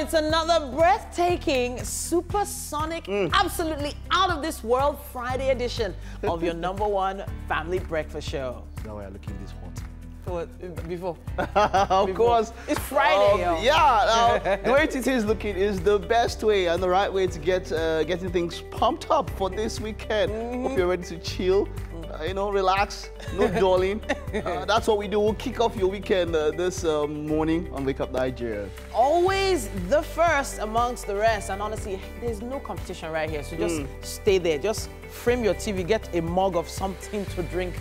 it's another breathtaking, supersonic, absolutely out of this world Friday edition of your #1 family breakfast show. Now we are looking this hot. Before. Of course. It's Friday, yo. Yeah, the way it is looking is the best way and the right way to get getting things pumped up for this weekend. Hope you're ready to chill, relax, no dawdling. That's what we do. We'll kick off your weekend this morning on Wake Up Nigeria. Always the first amongst the rest, and honestly, there's no competition right here, so just stay there. Just frame your TV, get a mug of something to drink.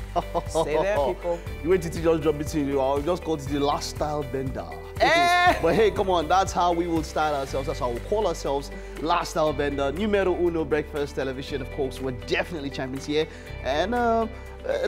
Stay there, people. You wait till just drop it in you. I'll just call it the last style bender. Hey. But hey, come on, that's how we will style ourselves. That's how we'll call ourselves, last style bender. Numero uno breakfast television, of course. We're definitely champions here, and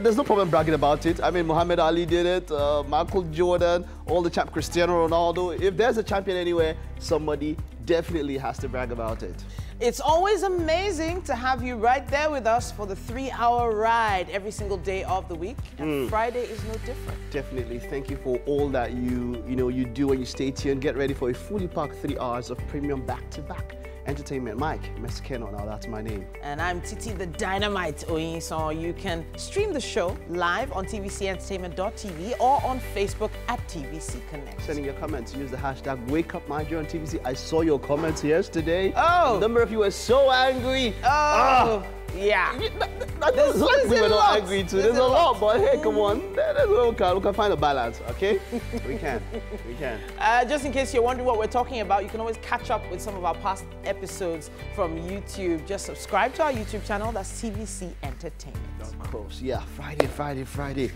there's no problem bragging about it. I mean, Muhammad Ali did it, Michael Jordan, all the champ, Cristiano Ronaldo. If there's a champion anywhere, somebody definitely has to brag about it. It's always amazing to have you right there with us for the 3-hour ride every single day of the week. And Friday is no different. Definitely. Thank you for all that you do when you stay tuned. Get ready for a fully packed 3 hours of premium back-to-back entertainment. Mike Mesqueno, now that's my name. And I'm Titi the Dynamite Oyin. So you can stream the show live on tvcentertainment.tv or on Facebook at TVC Connect. Sending your comments, use the hashtag WakeUpNigeria on TVC. I saw your comments yesterday. Oh! A number of you were so angry. Oh! Yeah. That's like we were not angry too. There's a lot, but hey, come on. We can find a balance, okay? We can. Just in case you're wondering what we're talking about, you can always catch up with some of our past episodes from YouTube. Just subscribe to our YouTube channel. That's TVC Entertainment. Of course, yeah. Friday.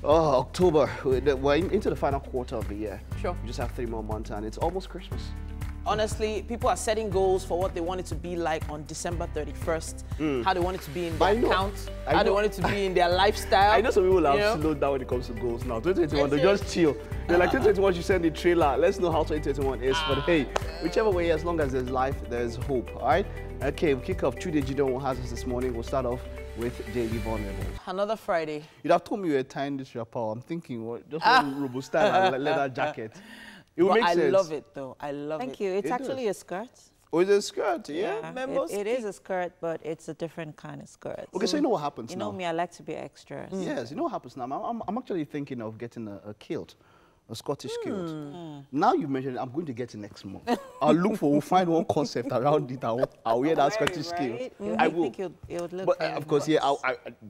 Oh, October. We're into the final quarter of the year. Sure. We just have 3 more months and it's almost Christmas. Honestly, people are setting goals for what they want it to be like on December 31st, how they want it to be in their account, how they want it to be in their lifestyle. I know some people have slowed down when it comes to goals now. 2021, they just chill. They're like, 2021, you send the trailer. Let's know how 2021 is. But hey, whichever way, as long as there's life, there's hope, all right? Okay, we'll kick off. Chude Jidon has us this morning. We'll start off with Daily Vulnerable. Another Friday. You'd have told me you were tying this wrapper. I'm thinking, what, just one Robo style and leather jacket. It would make sense. I love it, though. I love it. Thank you. It's actually a skirt. Oh, it's a skirt, yeah? It is a skirt, but it's a different kind of skirt. Okay, so you know what happens now? You know me, I like to be extra. Yes, you know what happens now? I'm actually thinking of getting a kilt. A Scottish kilt. Now you mentioned it, I'm going to get it next month. We'll find one concept around it. I'll wear that Scottish kilt. I will. Think it would look but of course, yeah,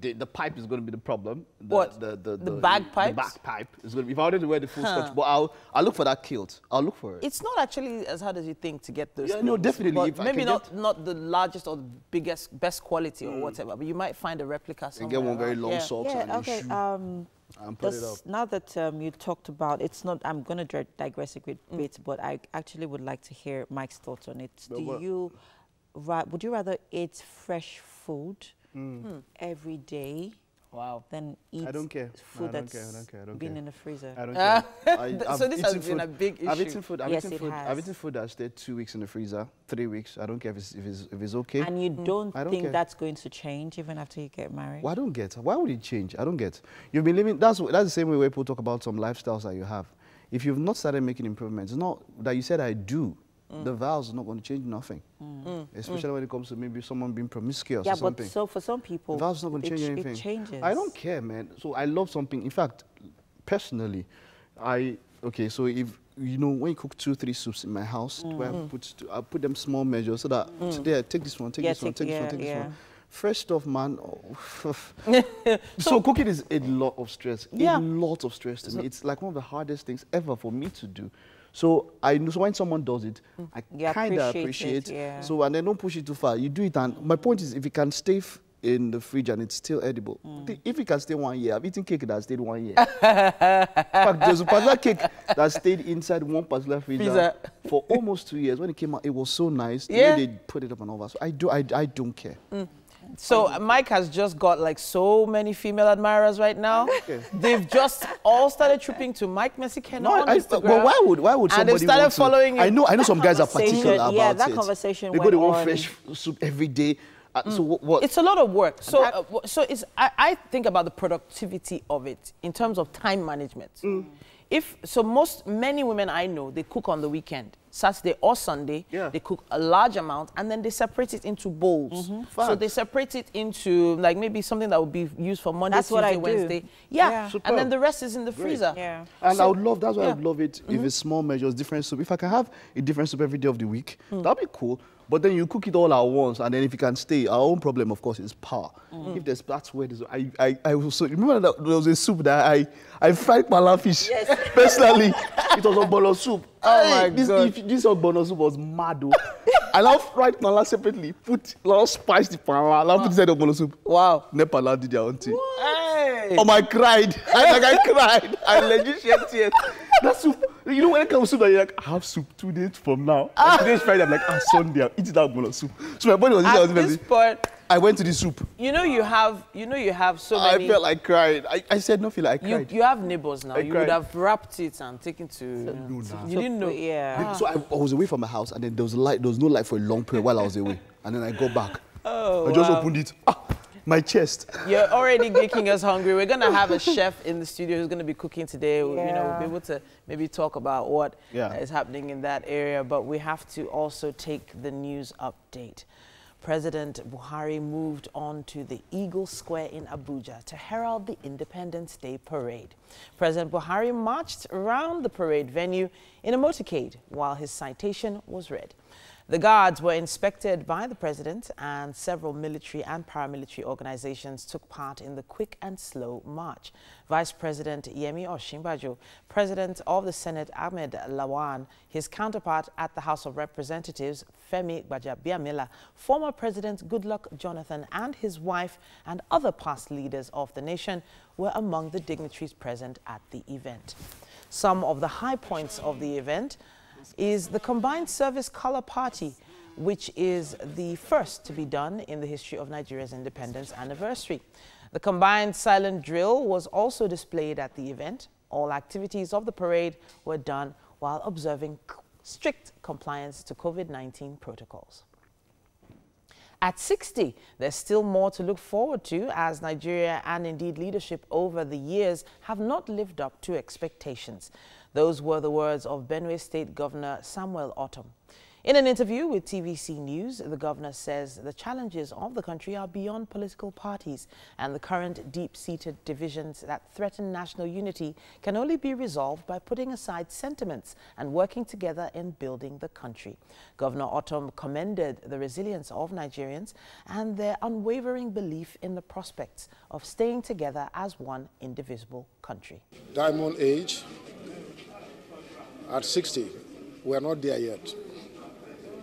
the pipe is going to be the problem. The bagpipes? The bagpipe is going to be. If I wanted to wear the full Scottish, but I'll look for that kilt. I'll look for it. It's not actually as hard as you think to get those. Yeah, no, definitely. But maybe not the largest or the biggest, best quality or whatever, but you might find a replica somewhere. And get one very long socks and a shoe. And put it up. Now that you talked about, it's not, I'm going to digress a bit, but I actually would like to hear Mike's thoughts on it. Would you rather eat fresh food every day? Wow. Than eat food that's been in the freezer? I don't care. So this has been a big issue. I've eaten food. Yes, it has. I've eaten food that stayed 2 weeks in the freezer, 3 weeks. I don't care if it's okay. And you don't think that's going to change even after you get married? Well, I don't get. Why would it change? I don't get. You've been living. That's the same way people talk about some lifestyles that you have. If you've not started making improvements, it's not that you said I do. The vows are not going to change nothing, especially when it comes to maybe someone being promiscuous or something. Yeah, but so for some people, the vows are not going to change anything. It changes. I don't care, man. So I love something. In fact, personally, so if, when you cook 2-3 soups in my house, I put them small measures so that today I take this one, take this one, take this one, take this one. Fresh stuff, man. So cooking is a lot of stress. A lot of stress to me. It's like one of the hardest things ever for me to do. So I know when someone does it, I kind of appreciate it. Yeah. So and then don't push it too far. You do it, and my point is, if it can stay in the fridge and it's still edible, if it can stay 1 year, I've eaten cake that stayed 1 year. In fact, there's a particular cake that stayed inside one particular freezer for almost 2 years. When it came out, it was so nice. The way they put it up and over. So I don't care. So Mike has just got like so many female admirers right now. They've just all started trooping to Mike Mesqueno on Instagram. Well, why would somebody and they've started following I know some guys are particular about it. Yeah, that conversation they go to one fresh soup every day. So what? It's a lot of work. So I think about the productivity of it in terms of time management. Many women I know, they cook on the weekend. Saturday or Sunday. Yeah. They cook a large amount, and then they separate it into bowls. So they separate it into, like, maybe something that would be used for Monday, Tuesday, Wednesday. Yeah. And then the rest is in the freezer. Yeah. And I would love, that's why I would love it if it's small measures, different soup. If I can have a different soup every day of the week, that'd be cool. But then you cook it all at once, and then if you can stay, our own problem, of course, is power. If there's, that's where there's, I also remember that there was a soup that I fried mala fish. Yes. Personally, it was ogbono soup. Oh my God. This ogbono soup was mad. I now fried mala separately, put a lot of spice the mala, and put inside the ogbono soup. Wow. Nepal did their own thing. Hey. Oh, I cried. I cried. I legit shed tears. That soup, you know, when it comes to soup, you're like, I have soup 2 days from now. And today's Friday, I'm like, Sunday, I'm eating that bowl of soup. So my body was At this point, I went to the soup. you know you have so many. I felt like crying. I said no, feel like I cried. You have neighbors now. I You cried. would have wrapped it and taken to. You didn't know. Yeah. So I was away from my house, and then there was light. There was no light for a long period while I was away. And then I got back. Oh, I just wow. opened it. My chest. You're already making us hungry. We're gonna have a chef in the studio who's gonna be cooking today. You know, we'll be able to maybe talk about what is happening in that area. But we have to also take the news update. President Buhari moved on to the Eagle Square in Abuja to herald the Independence Day parade. President Buhari marched around the parade venue in a motorcade while his citation was read. The guards were inspected by the president, and several military and paramilitary organizations took part in the quick and slow march. Vice President Yemi Osinbajo, President of the Senate Ahmed Lawan, his counterpart at the House of Representatives Femi Gbajabiamila, former President Goodluck Jonathan and his wife, and other past leaders of the nation were among the dignitaries present at the event. Some of the high points of the event is the Combined Service Color Party, which is the first to be done in the history of Nigeria's independence anniversary. The combined silent drill was also displayed at the event. All activities of the parade were done while observing strict compliance to COVID-19 protocols. At 60, there's still more to look forward to, as Nigeria and indeed leadership over the years have not lived up to expectations. Those were the words of Benue State Governor Samuel Ortom. In an interview with TVC News, the governor says the challenges of the country are beyond political parties, and the current deep-seated divisions that threaten national unity can only be resolved by putting aside sentiments and working together in building the country. Governor Ortom commended the resilience of Nigerians and their unwavering belief in the prospects of staying together as one indivisible country. Diamond age, at 60, we're not there yet.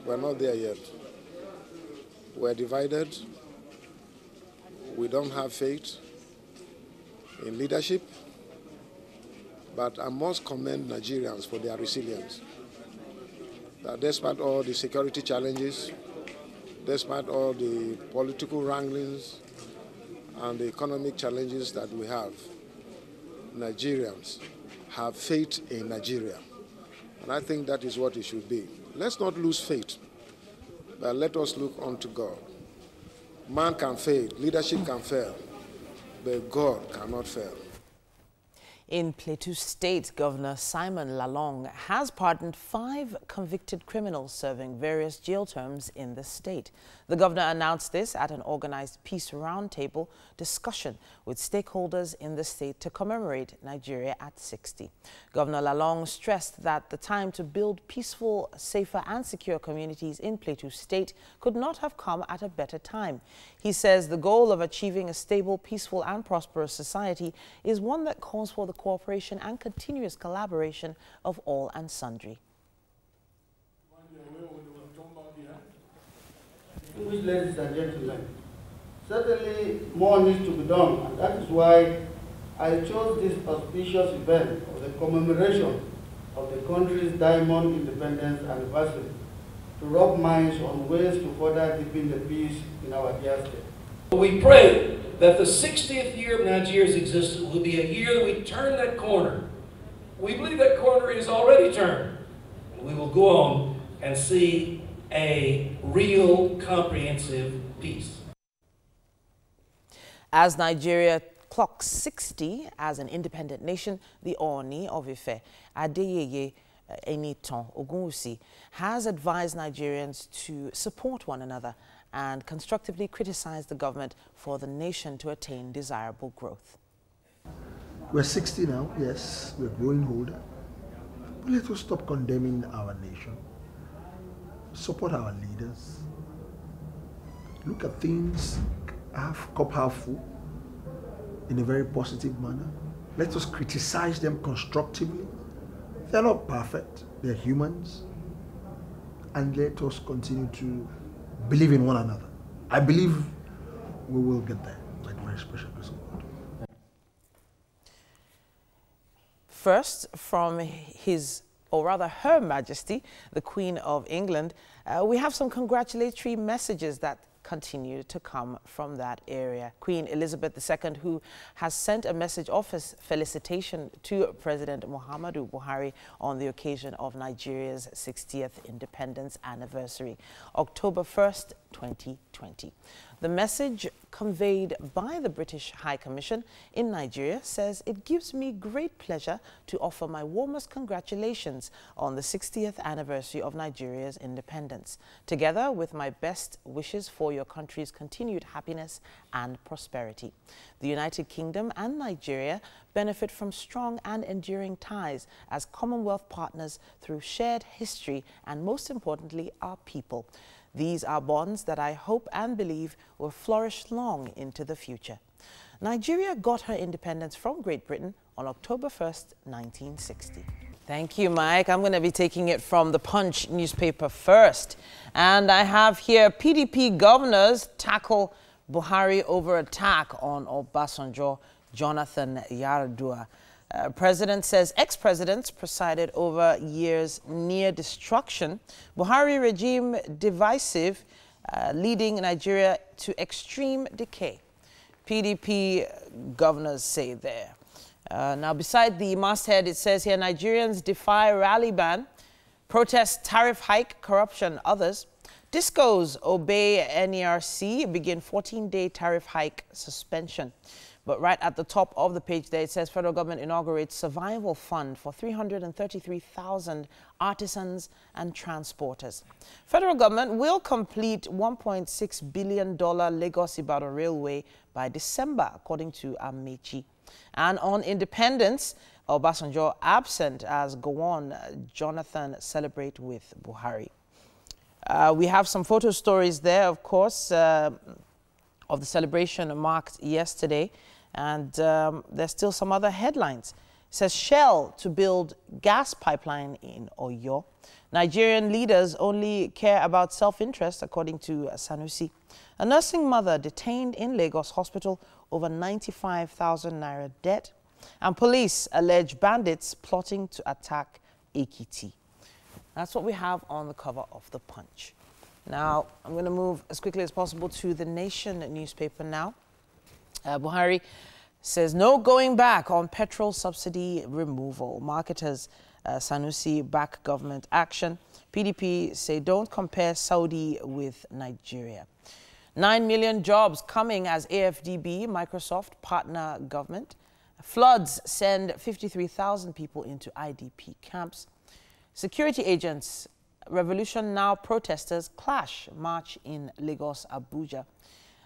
We're not there yet. We're divided. We don't have faith in leadership. But I must commend Nigerians for their resilience. That despite all the security challenges, despite all the political wranglings and the economic challenges that we have, Nigerians have faith in Nigeria. And I think that is what it should be. Let's not lose faith, but let us look unto God. Man can fail, leadership can fail, but God cannot fail. In Plateau State, Governor Simon Lalong has pardoned 5 convicted criminals serving various jail terms in the state. The governor announced this at an organized peace roundtable discussion with stakeholders in the state to commemorate Nigeria at 60. Governor Lalong stressed that the time to build peaceful, safer and secure communities in Plateau State could not have come at a better time. He says the goal of achieving a stable, peaceful and prosperous society is one that calls for the cooperation and continuous collaboration of all and sundry. Ladies and gentlemen, certainly more needs to be done, and that is why I chose this auspicious event of the commemoration of the country's Diamond Independence Anniversary to rub minds on ways to further deepen the peace in our dear state. We pray that the 60th year of Nigeria's existence will be a year that we turn that corner. We believe that corner is already turned. We will go on and see a real comprehensive peace. As Nigeria clocks 60 as an independent nation, the Ooni of Ife, Adeyeye Eniton Ogunwusi, has advised Nigerians to support one another and constructively criticize the government for the nation to attain desirable growth. We're 60 now, yes, we're growing older. But let us stop condemning our nation. Support our leaders. Look at things cup half full in a very positive manner. Let us criticize them constructively. They're not perfect, they're humans. And let us continue to believe in one another. I believe we will get there by the very special grace of God. First, from His, or rather Her Majesty, the Queen of England, we have some congratulatory messages that continue to come from that area. Queen Elizabeth II, who has sent a message of felicitation to President Muhammadu Buhari on the occasion of Nigeria's 60th independence anniversary, October 1st, 2020. The message conveyed by the British High Commission in Nigeria says, "It gives me great pleasure to offer my warmest congratulations on the 60th anniversary of Nigeria's independence, together with my best wishes for your country's continued happiness and prosperity. The United Kingdom and Nigeria benefit from strong and enduring ties as Commonwealth partners through shared history and, most importantly, our people. These are bonds that I hope and believe will flourish long into the future." Nigeria got her independence from Great Britain on October 1st, 1960. Thank you, Mike. I'm going to be taking it from the Punch newspaper first. And I have here PDP governors tackle Buhari over attack on Obasanjo, Jonathan Yar'Adua. President says ex-presidents presided over years near destruction. Buhari regime divisive, leading Nigeria to extreme decay. PDP governors say there. Now, beside the masthead, it says here, Nigerians defy rally ban, protest tariff hike, corruption, others. Discos obey NERC, begin 14-day tariff hike suspension. But right at the top of the page there, it says federal government inaugurates survival fund for 333,000 artisans and transporters. Federal government will complete $1.6 billion Lagos-Ibadan Railway by December, according to Amechi. And on independence, Obasanjo absent as Gowon Jonathan celebrate with Buhari. We have some photo stories there, of course, of the celebration marked yesterday. And there's still some other headlines. It says Shell to build gas pipeline in Oyo. Nigerian leaders only care about self-interest, according to Sanusi. A nursing mother detained in Lagos hospital over 95,000 naira debt. And police allege bandits plotting to attack Ekiti. That's what we have on the cover of the Punch. Now, I'm going to move as quickly as possible to the Nation newspaper now. Buhari says no going back on petrol subsidy removal. Marketers Sanusi back government action. PDP say don't compare Saudi with Nigeria. 9 million jobs coming as AFDB, Microsoft, partner government. Floods send 53,000 people into IDP camps. Security agents, Revolution Now protesters clash, march in Lagos, Abuja.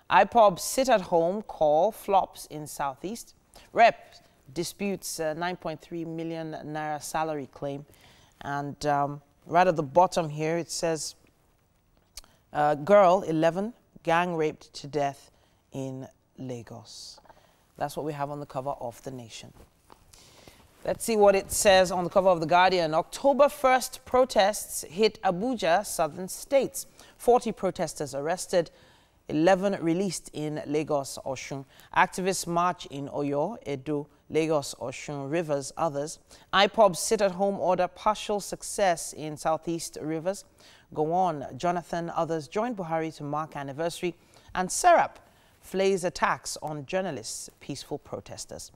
IPOB sit-at-home call flops in Southeast. Rep disputes 9.3 million naira salary claim. And right at the bottom here, it says, girl, 11, gang raped to death in Lagos. That's what we have on the cover of The Nation. Let's see what it says on the cover of The Guardian. October 1st protests hit Abuja, southern states. 40 protesters arrested, 11 released in Lagos, Osun. Activists march in Oyo, Edo, Lagos, Osun, Rivers, others. IPOB sit-at-home order partial success in Southeast Rivers. Gowon, Jonathan, others joined Buhari to mark anniversary. And Serap flays attacks on journalists, peaceful protesters.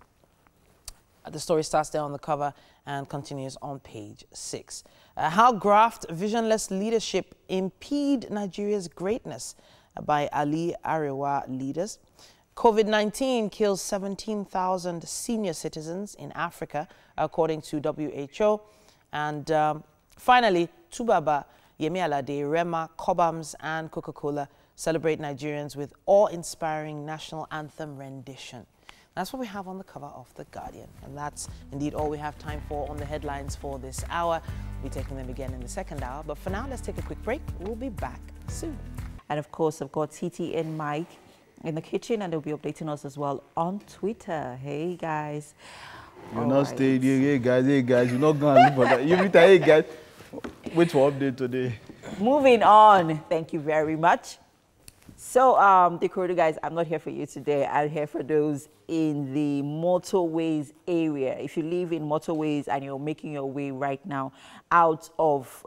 The story starts there on the cover and continues on page 6. How graft visionless leadership impede Nigeria's greatness by Ali Arewa leaders. COVID-19 kills 17,000 senior citizens in Africa, according to WHO. And finally, Tubaba, Yemi Alade, Rema, Cobhams, and Coca-Cola celebrate Nigerians with awe-inspiring national anthem rendition. That's what we have on the cover of The Guardian. And that's indeed all we have time for on the headlines for this hour. We'll be taking them again in the second hour. But for now, let's take a quick break. We'll be back soon. And of course, I've got TT and Mike in the kitchen, and they'll be updating us as well on Twitter. Hey, guys. You're not staying here, hey, guys. You're not going to look for that. You meet hey, guys. Wait for update today. Moving on. Thank you very much. So, the Corridor guys, I'm not here for you today. I'm here for those in the motorways area. If you live in motorways and you're making your way right now out of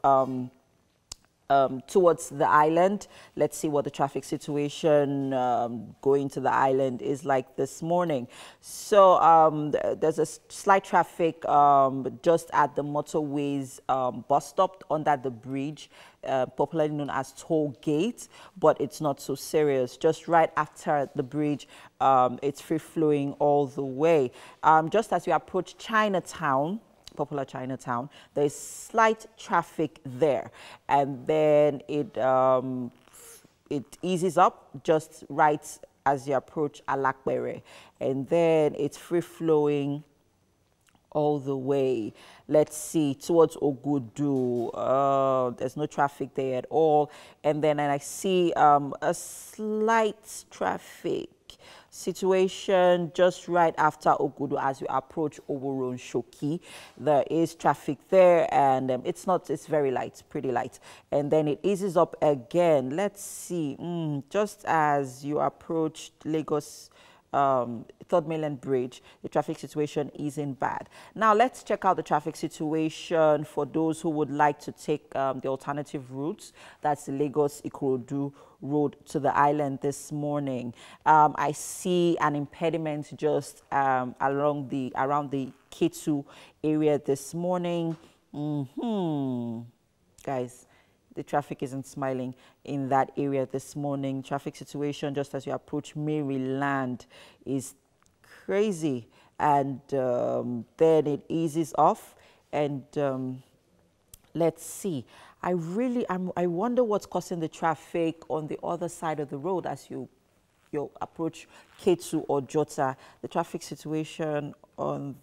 towards the island, let's see what the traffic situation going to the island is like this morning. So there's a slight traffic just at the motorways bus stop under the bridge, popularly known as toll gate, but it's not so serious. Just right after the bridge, it's free flowing all the way. Just as you approach Chinatown, popular Chinatown, there's slight traffic there, and then it eases up just right as you approach Alakbere, and then it's free flowing all the way. Let's see, towards Ogudu, there's no traffic there at all, and then I see a slight traffic situation just right after Ogudu as you approach Oboron Shoki. There is traffic there, and it's very light, pretty light, and then it eases up again. Let's see, just as you approach Lagos Third Mainland Bridge, the traffic situation isn't bad. Now let's check out the traffic situation for those who would like to take the alternative routes. That's the Lagos Ikorodu road to the island this morning. I see an impediment just around the K2 area this morning. Guys, the traffic isn't smiling in that area this morning. Traffic situation just as you approach Maryland is crazy, and then it eases off, and let's see. I wonder what's causing the traffic on the other side of the road as you approach K2 or Jota. The traffic situation on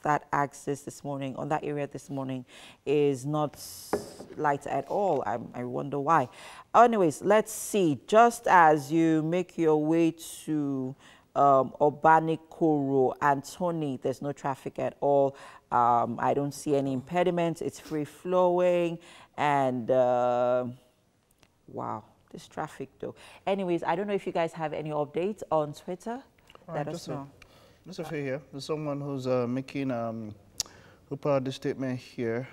that axis this morning, on that area this morning, is not light at all. I wonder why. Anyways, let's see. Just as you make your way to Obanikoro and Tony, there's no traffic at all. I don't see any impediments. It's free flowing, and wow, this traffic though. Anyways, I don't know if you guys have any updates on Twitter. Let us know. Just a few here. There's someone who's making who put out the statement here.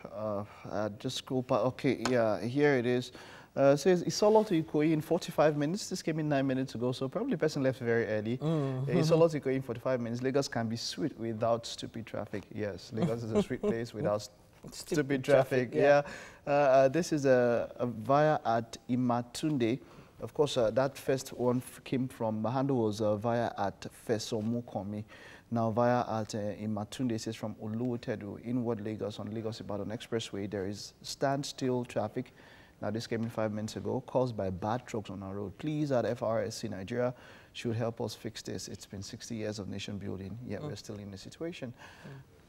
Just scroll past. Okay, yeah, here it is. Says Isolo to Ikoyi in 45 minutes. This came in 9 minutes ago, so probably the person left very early. Isolo to Ikoyi in 45 minutes. Lagos can be sweet without stupid traffic. Yes, Lagos is a sweet place without stupid traffic. Yeah. This is a via at Imatunde. Of course, that first one came from, the handle was via at Fesomukomi. Now via at Imatunde, says from Oluwotedu, inward Lagos on Lagos-Ibadan Expressway, there is standstill traffic. Now this came in 5 minutes ago, caused by bad trucks on our road. Please, at FRSC Nigeria, should help us fix this. It's been 60 years of nation building, yet we're still in this situation.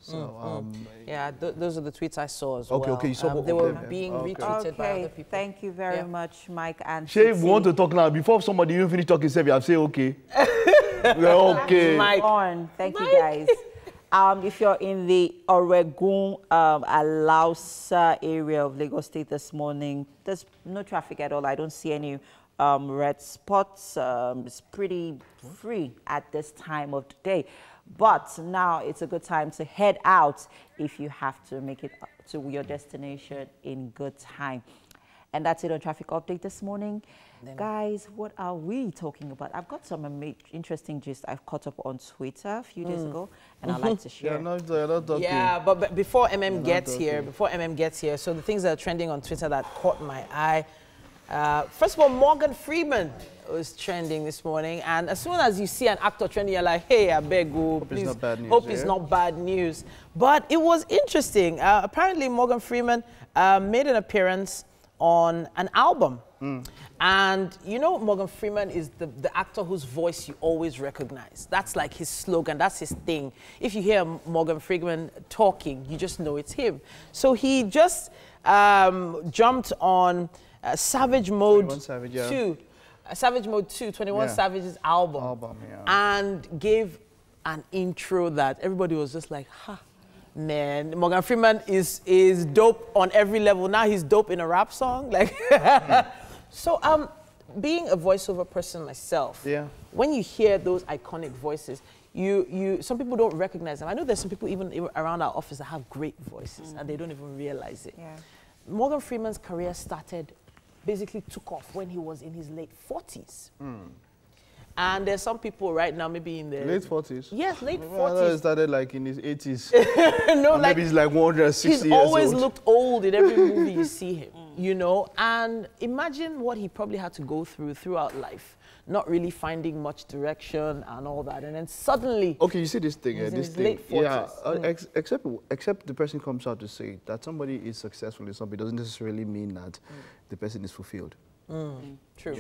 So, yeah, those are the tweets I saw as well. Okay, you saw they were being retweeted by other people. Thank you very much, Mike and Shay, we want to talk now. Before somebody even finish talking, say, I'll say okay. Okay. Mike. Thank you, guys. If you're in the Oregon, Alausa area of Lagos State this morning, there's no traffic at all. I don't see any red spots. It's pretty free at this time of the day. But now it's a good time to head out if you have to make it to your destination in good time. And that's it on Traffic Update this morning. Guys, what are we talking about? I've got some interesting gist I've caught up on Twitter a few days ago, and I'd like to share. But before MM gets here, so the things that are trending on Twitter that caught my eye, First of all, Morgan Freeman was trending this morning, and as soon as you see an actor trending, you're like, hey, I beg you, please, hope it's not bad news. But it was interesting. Apparently, Morgan Freeman made an appearance on an album. And you know, Morgan Freeman is the actor whose voice you always recognize. That's like his slogan, that's his thing. If you hear Morgan Freeman talking, you just know it's him. So he just jumped on Savage Mode 2. Savage Mode 2, 21 Savage's album, and gave an intro that everybody was just like, ha, man, Morgan Freeman is dope on every level. Now he's dope in a rap song. Like, so being a voiceover person myself, when you hear those iconic voices, some people don't recognize them. I know there's some people even around our office that have great voices and they don't even realize it. Morgan Freeman's career basically took off when he was in his late 40s. And there's some people right now, maybe in the... Late 40s? Yes, late 40s. I thought he started like in his 80s. No, like, maybe he's like 160 years old. He's always looked old in every movie you see him, you know? And imagine what he probably had to go throughout life, not really finding much direction and all that. And then suddenly... Okay, you see this thing, he's in this his thing. late 40s. Except the person comes out to say that somebody is successful in something doesn't necessarily mean that the person is fulfilled. True.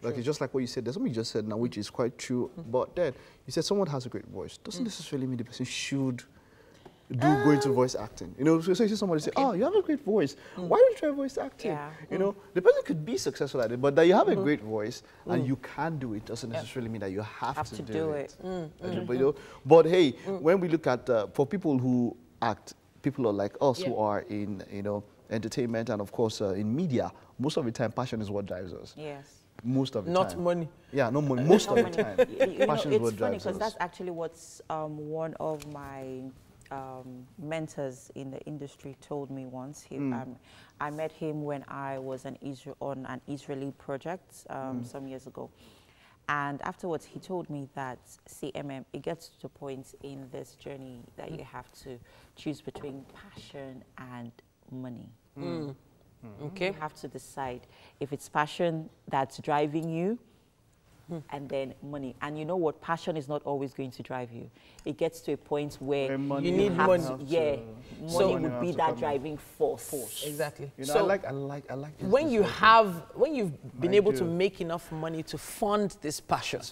Like it's just like what you said. There's something you just said now, which is quite true. But then you said someone has a great voice. Doesn't necessarily mean the person should go into voice acting. You know, so you see somebody say, "Oh, you have a great voice. Why don't you try voice acting?" You know, the person could be successful at it, but that you have a great voice and you can do it doesn't necessarily mean that you have to do it. You know? But hey, when we look at for people who act, people are like us who are in entertainment and of course in media, most of the time passion is what drives us. Yes. Most of the time. Not money. Yeah, not money. Most of the time. Passion is what drives us. It's funny because that's actually what's one of my mentors in the industry told me once. I met him when I was on an Israeli project some years ago. And afterwards, he told me that, it gets to a point in this journey that you have to choose between passion and money. Okay. You have to decide if it's passion that's driving you and then money. And you know what? Passion is not always going to drive you. It gets to a point where you need money. Money would be that driving force. Exactly. You know, so I like this. When you've been able to make enough money to fund this passion,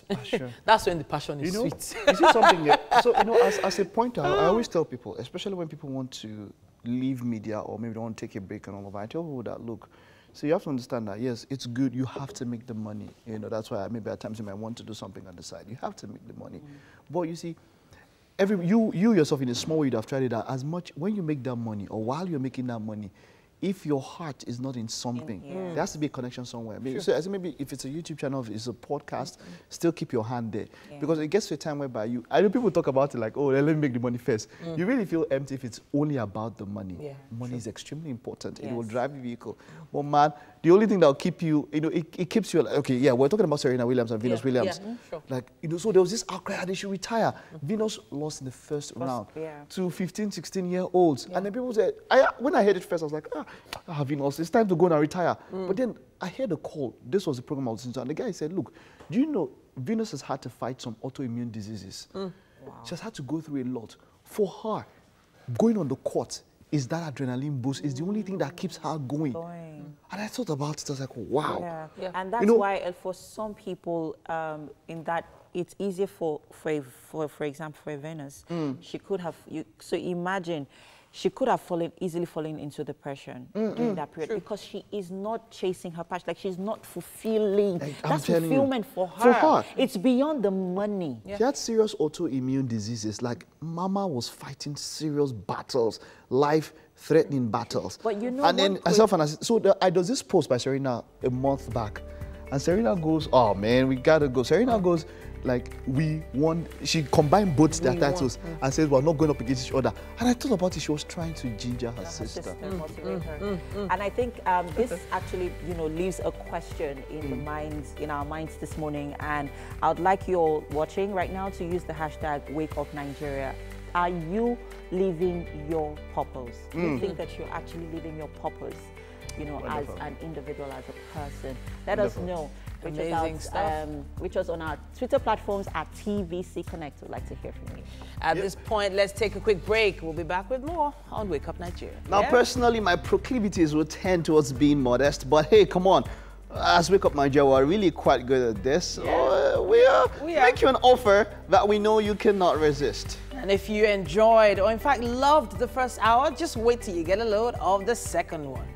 that's when the passion is sweet. You see something? So you know, as a pointer, I always tell people, especially when people want to leave media or maybe they want to take a break and all of that, I tell people that, look, so you have to understand that, yes, it's good, you have to make the money. You know, that's why maybe at times you might want to do something on the side. You have to make the money. But you see, you yourself in a small way, you'd have tried it that as much, when you make that money or while you're making that money, if your heart is not in something, there has to be a connection somewhere. So as maybe if it's a YouTube channel, if it's a podcast, still keep your hand there. Because it gets to a time whereby I know people talk about it like, oh, let me make the money first. You really feel empty if it's only about the money. Money is extremely important. It will drive your vehicle. But man, the only thing that will keep you, it keeps you like, okay, yeah, we're talking about Serena Williams and Venus Williams. Like, so there was this outcry that they should retire. Venus lost in the first round to 15, 16-year-olds. And then people said, when I heard it first, I was like, Venus, it's time to go and retire. But then I heard a call. This was the program I was listening to. And the guy said, look, do you know Venus has had to fight some autoimmune diseases? She has had to go through a lot. For her, going on the court is that adrenaline boost. Is the only thing that keeps her going. And I thought about it. I was like, wow. And that's why for some people, in that it's easier for example, for Venus, she could have, so imagine, she could have easily fallen into depression during that period because she is not chasing her passion. Like, she's not fulfilling. That's fulfillment for her. It's beyond the money. She had serious autoimmune diseases. Like, Mama was fighting serious battles, life-threatening battles. But you know, and then I does this post by Serena a month back, and Serena goes, "Oh man, we gotta go." Serena goes, like, we won. She combined both their titles and said we're not going up against each other. And I thought about it. She was trying to ginger her sister. Motivate her. And I think this actually, leaves a question in our minds this morning. And I would like you all watching right now to use the hashtag #WakeUpNigeria. Are you living your purpose? Do you think that you're actually living your purpose? you know, Wonderful. as an individual, as a person. Let Wonderful. us know. Amazing stuff. Reach us on our Twitter platforms at TVC Connect. We'd like to hear from you. At this point, let's take a quick break. We'll be back with more on Wake Up Nigeria. Now, personally, my proclivities will tend towards being modest, but hey, come on. As Wake Up Nigeria, we're really quite good at this. Yeah. We are. Make you an offer that we know you cannot resist. And if you enjoyed, or in fact loved the first hour, just wait till you get a load of the second one.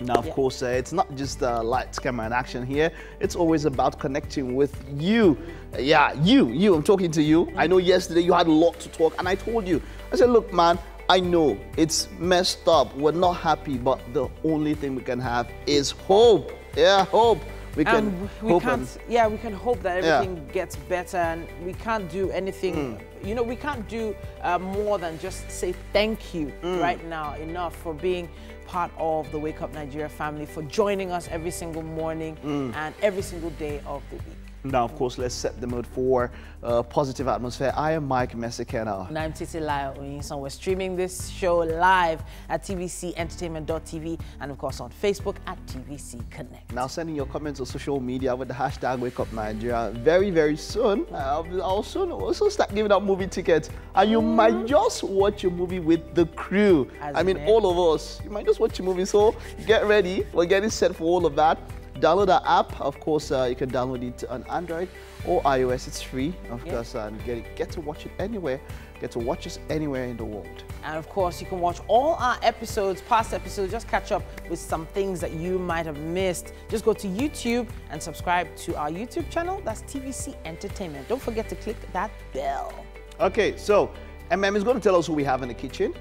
Now, of course, it's not just lights, camera, and action here. It's always about connecting with you. Yeah, you. I'm talking to you. I know yesterday you had a lot to talk, and I told you. I said, look, man, I know it's messed up. We're not happy, but the only thing we can have is hope. Yeah, hope. We can hope. We can hope that everything gets better, and we can't do anything. You know, we can't do more than just say thank you right now enough for being part of the Wake Up Nigeria family, for joining us every single morning and every single day of the week. Now, of course, let's set the mood for a positive atmosphere. I am Mike Mesikena. And I'm Titi Layo Oyinsan. We're streaming this show live at tvcentertainment.tv and, of course, on Facebook at TVC Connect. Now, sending your comments on social media with the hashtag Wake Up Nigeria. Very, very soon, I'll soon also start giving out movie tickets. And you might just watch a movie with the crew. All of us. You might just watch a movie. So get ready. We're getting set for all of that. Download our app. Of course, you can download it on Android or iOS. It's free, of course, and get to watch it anywhere. Get to watch us anywhere in the world. And of course, you can watch all our episodes, past episodes, just catch up with some things that you might have missed. Just go to YouTube and subscribe to our YouTube channel. That's TVC Entertainment. Don't forget to click that bell. Okay, so MM is going to tell us who we have in the kitchen.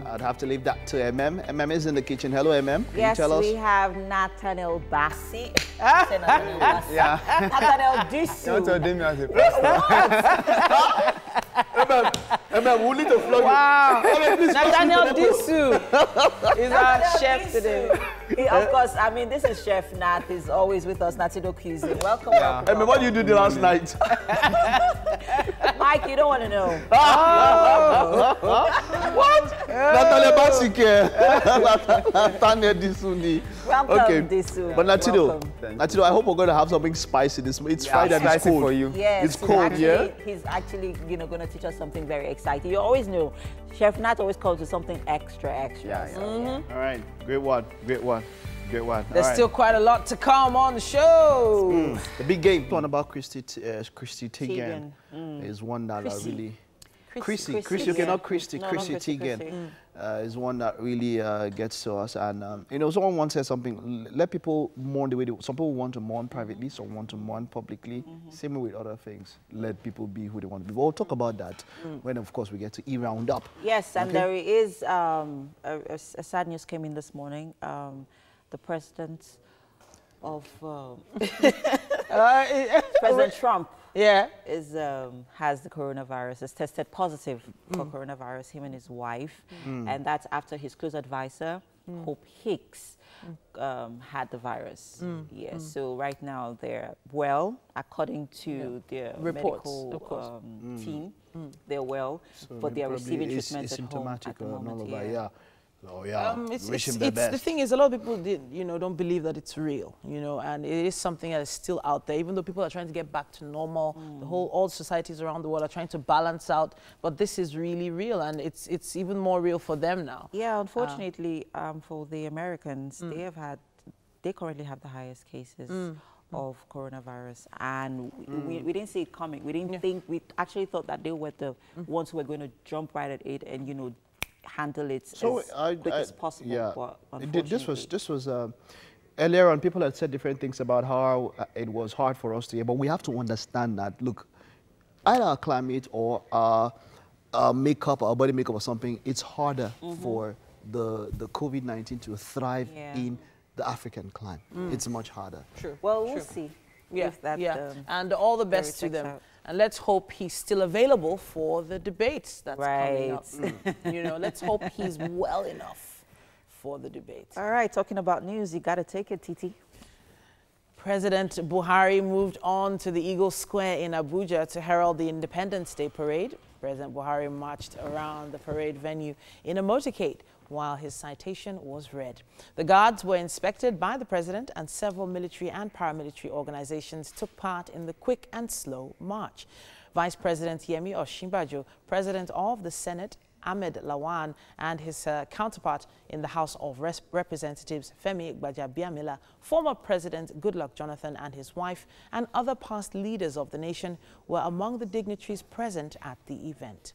I'd have to leave that to MM. MM is in the kitchen. Hello, MM. Can you tell us? Yes, we have Nathaniel Bassey. Nathaniel Bassey. Nathaniel Disu. You want to name me as a pastor? MM, we'll need to flog you. Nathaniel Disu is our chef today. Of course, this is Chef Nat. He's always with us, Natido Cuisine. Welcome, welcome. MM, what did you do last night? Mike, you don't want to know. What? Nathaniel Bassey. Nathaniel Disu. Welcome, Disu. But Natido, I hope we're going to have something spicy this morning. It's Friday and it's cold. For you. Yes, it's cold, He's actually, going to teach us something very exciting. You always know, Chef Nat always calls you something extra. All right, great one. There's still quite a lot to come on the show. The big game. One about Christy Teigen is one that really... Chrissy, okay, not Christy, Chrissy Teigen is one that really gets to us. And, someone once said something, let people mourn the way some people want to mourn privately, some want to mourn publicly. Same way with other things. Let people be who they want to be. We'll talk about that when, of course, we get to Roundup. Yes, and there is a sad news came in this morning. The president of President Trump has the coronavirus, is tested positive for coronavirus, him and his wife. And that's after his close advisor, Hope Hicks, had the virus. So right now they're well, according to their medical team. They're well, so but they are receiving treatment at home at the moment. Oh yeah, wish him the best. The thing is, a lot of people don't believe that it's real, and it is something that is still out there. Even though people are trying to get back to normal, all societies around the world are trying to balance out. But this is really real, and it's even more real for them now. Yeah, unfortunately, for the Americans, they currently have the highest cases of coronavirus, and we didn't see it coming. We didn't think. We actually thought that they were the ones who were going to jump right at it and handle it as quick as possible. Yeah, but unfortunately, this was earlier on. People had said different things about how it was hard for us to hear, but we have to understand that. Look, either our climate or our makeup, our body makeup or something, it's harder for the COVID-19 to thrive in the African climate. It's much harder. True. Well, we'll see. If that, and all the best to them. Out. And let's hope he's still available for the debates that's coming up. Let's hope he's well enough for the debates. All right, talking about news, you got to take it, Titi. President Buhari moved on to the Eagle Square in Abuja to herald the Independence Day parade. President Buhari marched around the parade venue in a motorcade while his citation was read. The guards were inspected by the president, and several military and paramilitary organizations took part in the quick and slow march. Vice President Yemi Osinbajo, President of the Senate Ahmed Lawan, and his counterpart in the House of Representatives Femi Gbajabiamila, former President Goodluck Jonathan and his wife, and other past leaders of the nation were among the dignitaries present at the event.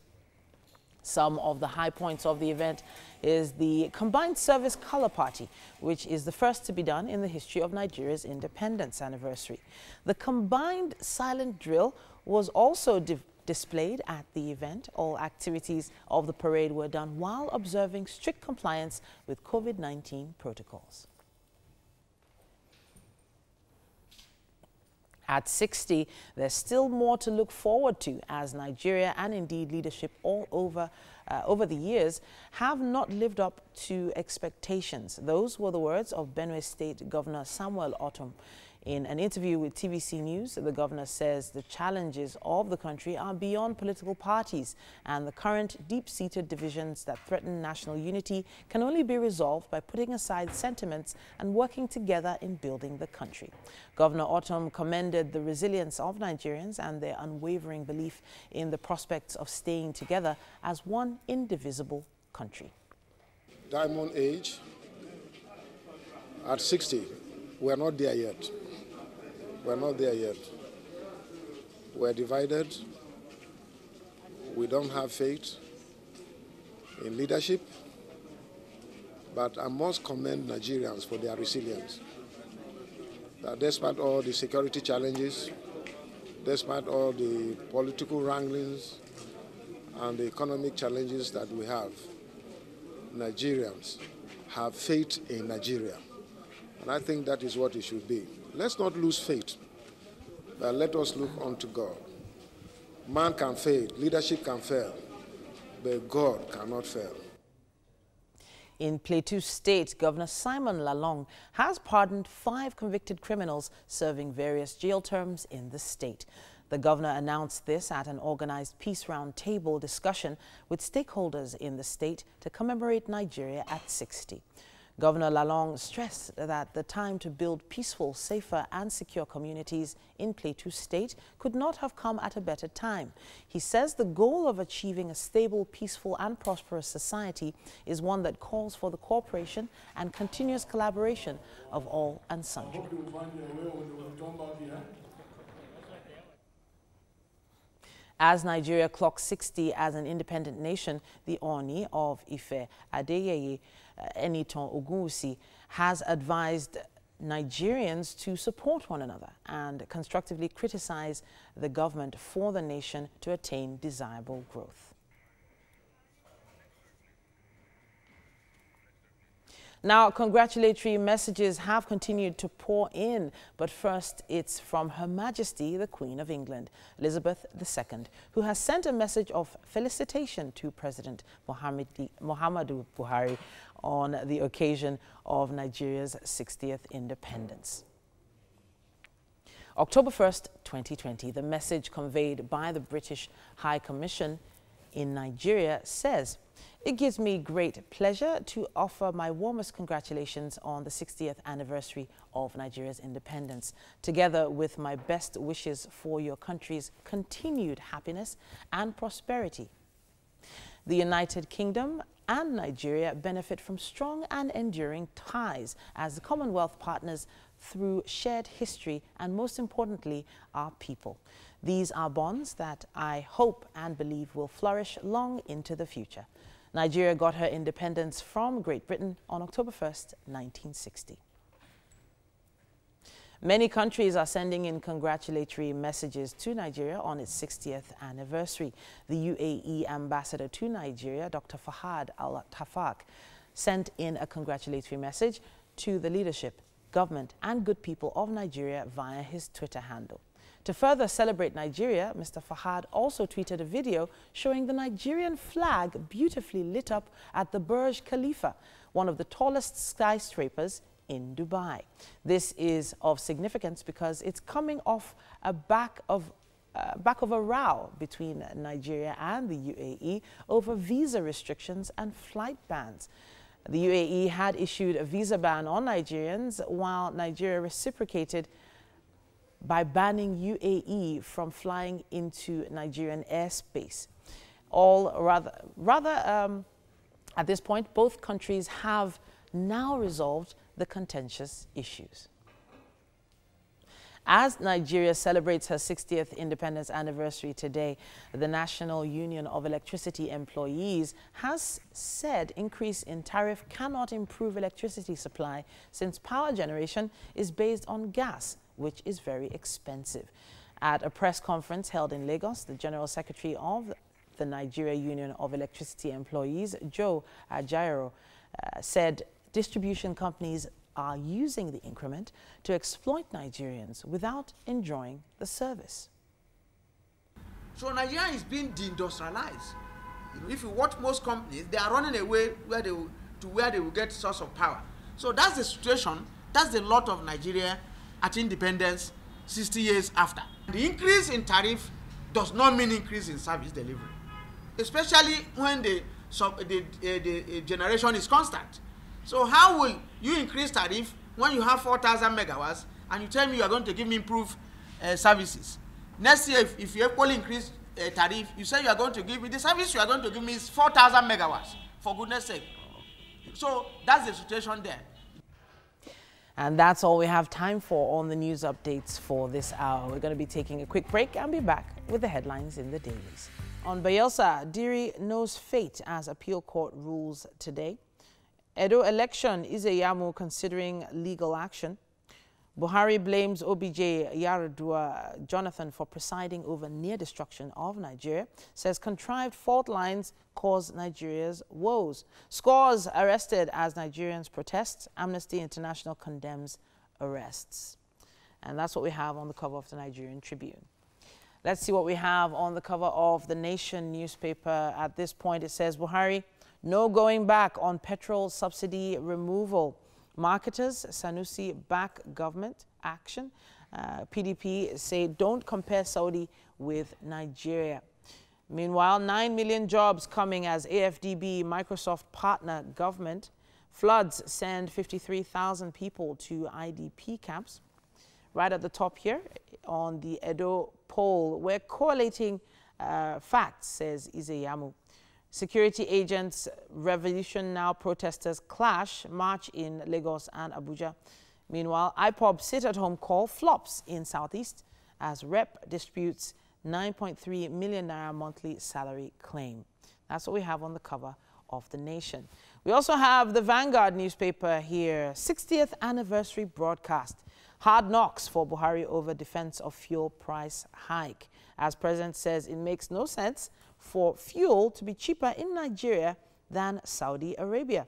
Some of the high points of the event is the Combined Service Color Party, which is the first to be done in the history of Nigeria's independence anniversary. The combined silent drill was also displayed at the event. All activities of the parade were done while observing strict compliance with COVID-19 protocols. At 60, there's still more to look forward to, as Nigeria and indeed leadership all over the years have not lived up to expectations. Those were the words of Benue State Governor Samuel Ortom. In an interview with TVC News, the governor says the challenges of the country are beyond political parties, and the current deep-seated divisions that threaten national unity can only be resolved by putting aside sentiments and working together in building the country. Governor Ortom commended the resilience of Nigerians and their unwavering belief in the prospects of staying together as one indivisible country. Diamond age, at 60, we are not there yet. We're not there yet. We're divided. We don't have faith in leadership. But I must commend Nigerians for their resilience. That despite all the security challenges, despite all the political wranglings and the economic challenges that we have, Nigerians have faith in Nigeria. And I think that is what it should be. Let's not lose faith, but let us look unto God. Man can fail, leadership can fail, but God cannot fail. In Plateau State, Governor Simon Lalong has pardoned 5 convicted criminals serving various jail terms in the state. The governor announced this at an organized peace roundtable discussion with stakeholders in the state to commemorate Nigeria at 60. Governor Lalong stressed that the time to build peaceful, safer and secure communities in Plateau State could not have come at a better time. He says the goal of achieving a stable, peaceful and prosperous society is one that calls for the cooperation and continuous collaboration of all and sundry. As Nigeria clocks 60 as an independent nation, the Oni of Ife, Adeyeye Eniton Ogunwusi, has advised Nigerians to support one another and constructively criticize the government for the nation to attain desirable growth. Now, congratulatory messages have continued to pour in, but first it's from Her Majesty, the Queen of England, Elizabeth II, who has sent a message of felicitation to President Muhammadu Buhari on the occasion of Nigeria's 60th independence. October 1st, 2020, the message conveyed by the British High Commission in Nigeria says, "It gives me great pleasure to offer my warmest congratulations on the 60th anniversary of Nigeria's independence, together with my best wishes for your country's continued happiness and prosperity. The United Kingdom and Nigeria benefit from strong and enduring ties as Commonwealth partners through shared history and, most importantly, our people. These are bonds that I hope and believe will flourish long into the future." Nigeria got her independence from Great Britain on October 1st, 1960. Many countries are sending in congratulatory messages to Nigeria on its 60th anniversary. The UAE ambassador to Nigeria, Dr. Fahad Al-Tafaq, sent in a congratulatory message to the leadership, government and good people of Nigeria via his Twitter handle. To further celebrate Nigeria, Mr. Fahad also tweeted a video showing the Nigerian flag beautifully lit up at the Burj Khalifa, one of the tallest skyscrapers in Dubai. This is of significance because it's coming off a back of a row between Nigeria and the UAE over visa restrictions and flight bans. The UAE had issued a visa ban on Nigerians, while Nigeria reciprocated by banning UAE from flying into Nigerian airspace. At this point, both countries have now resolved the contentious issues. As Nigeria celebrates her 60th independence anniversary today, the National Union of Electricity Employees has said increase in tariff cannot improve electricity supply since power generation is based on gas, which is very expensive. At a press conference held in Lagos, the General Secretary of the Nigeria Union of Electricity Employees, Joe Ajaero, said distribution companies are using the increment to exploit Nigerians without enjoying the service. So Nigeria is being deindustrialized. If you watch most companies, they are running away where they will get source of power. So that's the situation. That's the lot of Nigeria at independence 60 years after. The increase in tariff does not mean increase in service delivery, especially when the generation is constant. So how will you increase tariff when you have 4,000 megawatts and you tell me you are going to give me improved services? Next year, if you equally increase tariff, you say you are going to give me, the service you are going to give me is 4,000 megawatts, for goodness sake. So that's the situation there. And that's all we have time for on the news updates for this hour. We're going to be taking a quick break and be back with the headlines in the dailies. On Bayelsa, Diri knows fate as appeal court rules today. Edo election, Izeyamu considering legal action. Buhari blames OBJ Yaradua Jonathan for presiding over near destruction of Nigeria. Says contrived fault lines cause Nigeria's woes. Scores arrested as Nigerians protest. Amnesty International condemns arrests. And that's what we have on the cover of the Nigerian Tribune. Let's see what we have on the cover of the Nation newspaper. At this point, it says Buhari, no going back on petrol subsidy removal. Marketers, Sanusi back government action. PDP say don't compare Saudi with Nigeria. Meanwhile, 9 million jobs coming as AFDB Microsoft partner government. Floods send 53,000 people to IDP camps. Right at the top here on the Edo poll, we're correlating facts, says Izeyamu. Security agents, Revolution Now protesters clash, march in Lagos and Abuja. Meanwhile, IPOB sit-at-home call flops in Southeast as Rep disputes 9.3 million naira monthly salary claim. That's what we have on the cover of the Nation. We also have the Vanguard newspaper here. 60th anniversary broadcast. Hard knocks for Buhari over defense of fuel price hike. As President says, it makes no sense for fuel to be cheaper in Nigeria than Saudi Arabia.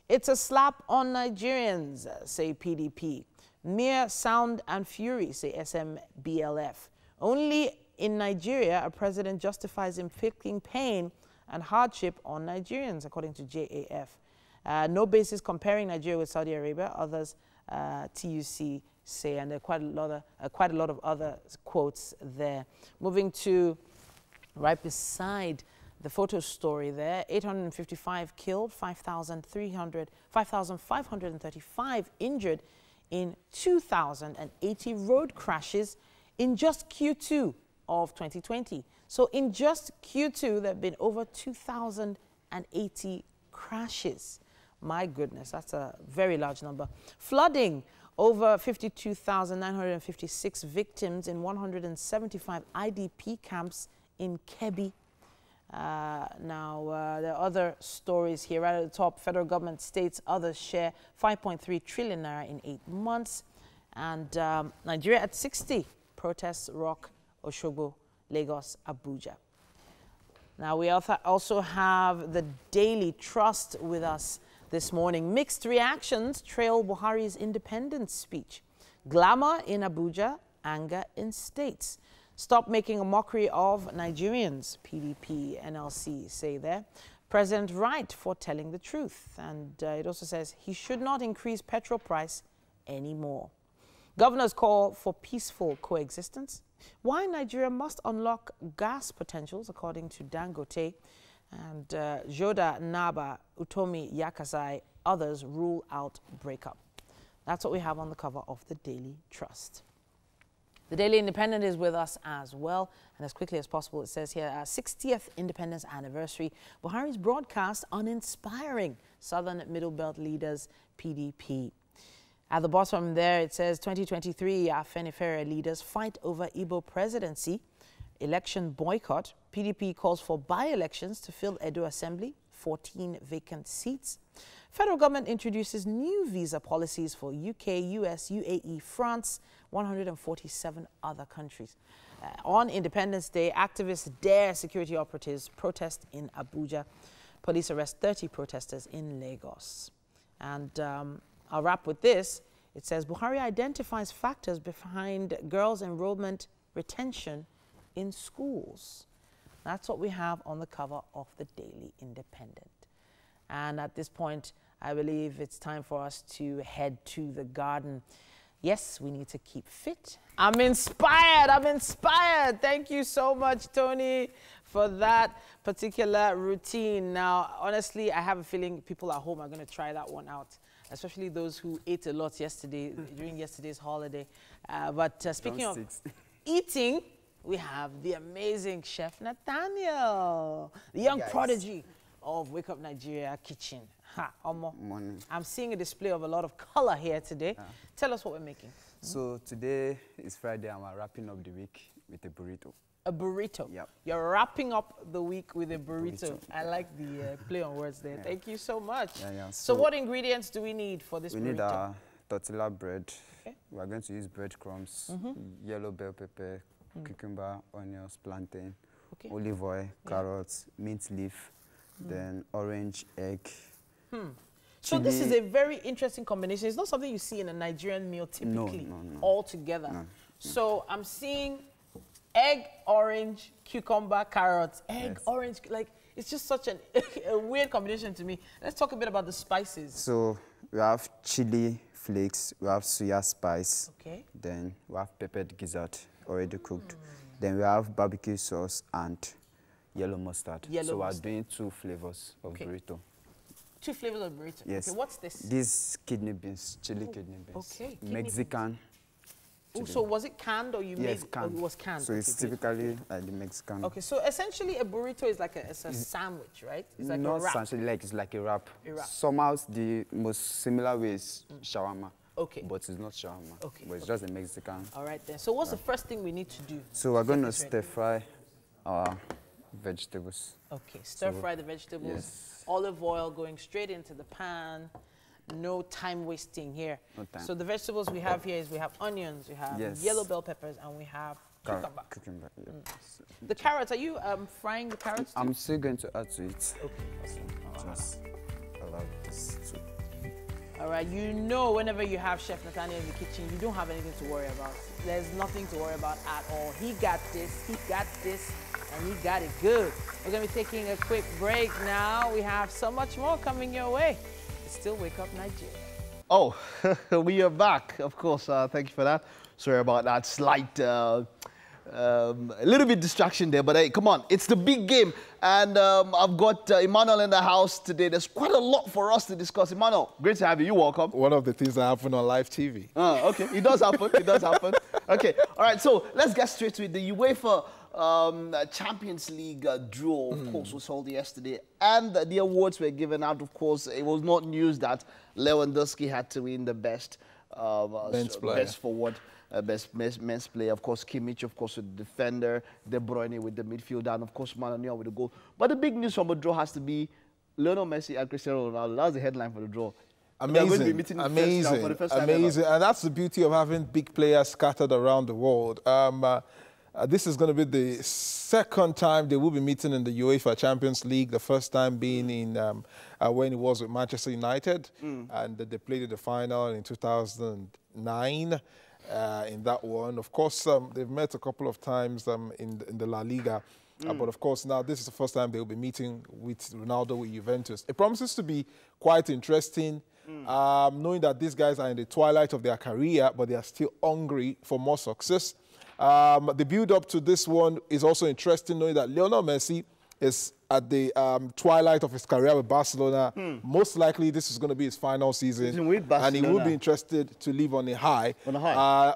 It's a slap on Nigerians, say PDP. Mere sound and fury, say SMBLF. Only in Nigeria, a president justifies inflicting pain and hardship on Nigerians, according to JAF. No basis comparing Nigeria with Saudi Arabia, others TUC say, and there are quite a lot of other quotes there. Moving to right beside the photo story there, 855 killed, 5,535 injured in 2,080 road crashes in just Q2 of 2020. So in just Q2, there have been over 2,080 crashes. My goodness, that's a very large number. Flooding, over 52,956 victims in 175 IDP camps in Kebbi. There are other stories here. Right at the top, federal government states others share 5.3 trillion naira in 8 months. And Nigeria at 60. Protests rock Osogbo, Lagos, Abuja. Now, we also have the Daily Trust with us this morning. Mixed reactions trail Buhari's independence speech. Glamour in Abuja, anger in states. Stop making a mockery of Nigerians, PDP, NLC say there. President right for telling the truth. And it also says he should not increase petrol price anymore. Governors call for peaceful coexistence. Why Nigeria must unlock gas potentials, according to Dangote. And Joda Naba Utomi Yakasai others rule out breakup. That's what we have on the cover of the Daily Trust. The Daily Independent is with us as well. And as quickly as possible, it says here, 60th independence anniversary. Buhari's broadcast uninspiring. Southern Middle Belt leaders, PDP. At the bottom there, it says 2023 Afenifere leaders fight over Igbo presidency. Election boycott. PDP calls for by-elections to fill Edo Assembly. 14 vacant seats. Federal government introduces new visa policies for UK, US, UAE, France, 147 other countries. On Independence Day, activists dare security operatives protest in Abuja. Police arrest 30 protesters in Lagos. And I'll wrap with this. It says Buhari identifies factors behind girls' enrollment retention in schools. That's what we have on the cover of the Daily Independent. And at this point, I believe it's time for us to head to the garden. Yes, we need to keep fit. I'm inspired. I'm inspired. Thank you so much, Tony, for that particular routine. Now, honestly, I have a feeling people at home are going to try that one out, especially those who ate a lot yesterday, during yesterday's holiday. But speaking of eating, we have the amazing Chef Nathaniel, the young prodigy of Wake Up Nigeria Kitchen. Morning. I'm seeing a display of a lot of color here today. Tell us what we're making. So today is Friday and we're wrapping up the week with a burrito. A burrito? Yep. You're wrapping up the week with a burrito. I like the play on words there. Thank you so much. So what ingredients do we need for this burrito? We need tortilla bread. Okay. We're going to use breadcrumbs, yellow bell pepper, cucumber, onions, plantain, olive oil, carrots, mint leaf, then orange, egg. So this is a very interesting combination. It's not something you see in a Nigerian meal typically all together. So I'm seeing egg, orange, cucumber, carrots, egg, orange. Like, it's just such a weird combination to me. Let's talk a bit about the spices. So we have chili flakes, we have soya spice, then we have peppered gizzard already cooked. Then we have barbecue sauce and yellow mustard. So we're doing 2 flavors of burrito. 2 flavors of burrito. Yes. Okay, what's this? This kidney beans, chili kidney beans. Okay. Mexican. So was it canned or you made it? Canned. It was canned. So it's typically like the Mexican. Okay, so essentially a burrito is like a sandwich, right? It's like a wrap. Essentially, like it's like a wrap. Somehow the most similar way is shawarma. Okay. But it's not shawarma. Okay. But it's just a Mexican. All right then. So what's the first thing we need to do? So we're going to stir fry our vegetables. Okay, stir fry the vegetables. Yes. Olive oil going straight into the pan. No time wasting here. No time. So the vegetables we have here is we have onions, we have yellow bell peppers, and we have cucumber. The carrots, are you frying the carrots too? I'm still going to add to it. Okay. Just allow this to. All right, you know whenever you have Chef Nathaniel in the kitchen, you don't have anything to worry about. There's nothing to worry about at all. He got this, and he got it good. We're going to be taking a quick break now. We have so much more coming your way. It's still Wake Up Nigeria. Oh, we are back, of course. Thank you for that. Sorry about that slight, a little bit distraction there, but hey, come on, it's the big game. And I've got Emmanuel in the house today. There's quite a lot for us to discuss. Emmanuel, great to have you. You're welcome. One of the things that happen on live TV. Okay, it does happen. It does happen. Okay, all right, so let's get straight to it. The UEFA Champions League draw, of course, was held yesterday, and the awards were given out. Of course, it was not news that Lewandowski had to win the best best forward, best men's player. Of course, Kimmich, of course, with the defender, De Bruyne with the midfielder, and of course, Manuel with the goal. But the big news from the draw has to be Lionel Messi and Cristiano Ronaldo. That was the headline for the draw. Amazing, amazing. And that's the beauty of having big players scattered around the world. This is going to be the second time they will be meeting in the UEFA Champions League, the first time being in when it was with Manchester United, and they played in the final in 2009 in that one. Of course, they've met a couple of times in the La Liga, but of course now this is the first time they'll be meeting with Ronaldo with Juventus. It promises to be quite interesting, knowing that these guys are in the twilight of their career, but they are still hungry for more success. The build-up to this one is also interesting, knowing that Lionel Messi is at the twilight of his career with Barcelona. Most likely, this is going to be his final season, and he will be interested to leave on a high.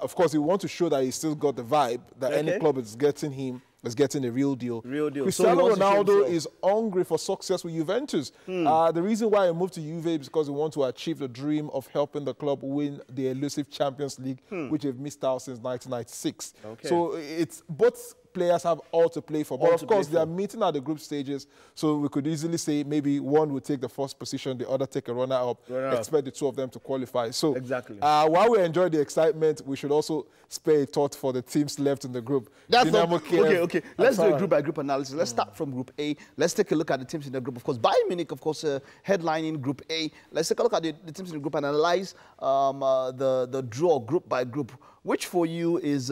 Of course, he wants to show that he still got the vibe, that any club is getting him is getting a real deal. Cristiano Ronaldo is hungry for success with Juventus. The reason why he moved to Juve is because he wants to achieve the dream of helping the club win the elusive Champions League, which they've missed out since 1996. So it's both players have all to play for. But of course, they are meeting at the group stages, so we could easily say maybe one will take the first position, the other take a runner-up. Expect the two of them to qualify. So while we enjoy the excitement, we should also spare a thought for the teams left in the group. Okay. Let's do a group-by-group analysis. Let's start from Group A. Let's take a look at the teams in the group. Of course, Bayern Munich, of course, headlining Group A. Let's take a look at the teams in the group and analyze the draw group by group. Which for you is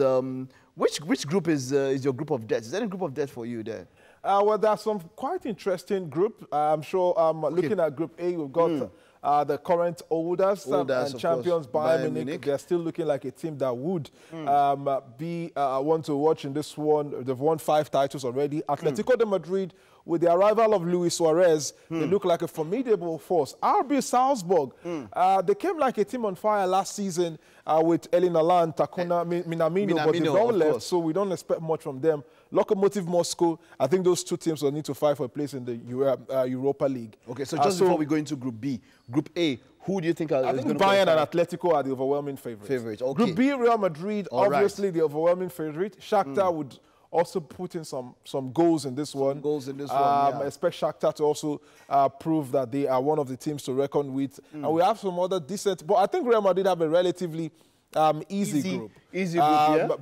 which group is your group of death? Is there any group of death for you there? Well, there's some quite interesting group. I'm sure looking at Group A, we've got the current holders and champions, Bayern Munich. They're still looking like a team that would be one to watch in this one. They've won 5 titles already. Atletico de Madrid, with the arrival of Luis Suarez, they look like a formidable force. RB Salzburg, they came like a team on fire last season with Erling Haaland, Takuna Minamino, but they've all left, so we don't expect much from them. Lokomotiv Moscow, I think those two teams will need to fight for a place in the Europa League. Okay, so just before we go into Group B, Group A, who do you think I think Bayern and Atletico are the overwhelming favorites. Okay. Group B, Real Madrid, obviously the overwhelming favorite. Shakhtar would also put in some goals in this one. I expect Shakhtar to also prove that they are one of the teams to reckon with. And we have some other decent, but I think Real Madrid have a relatively easy group.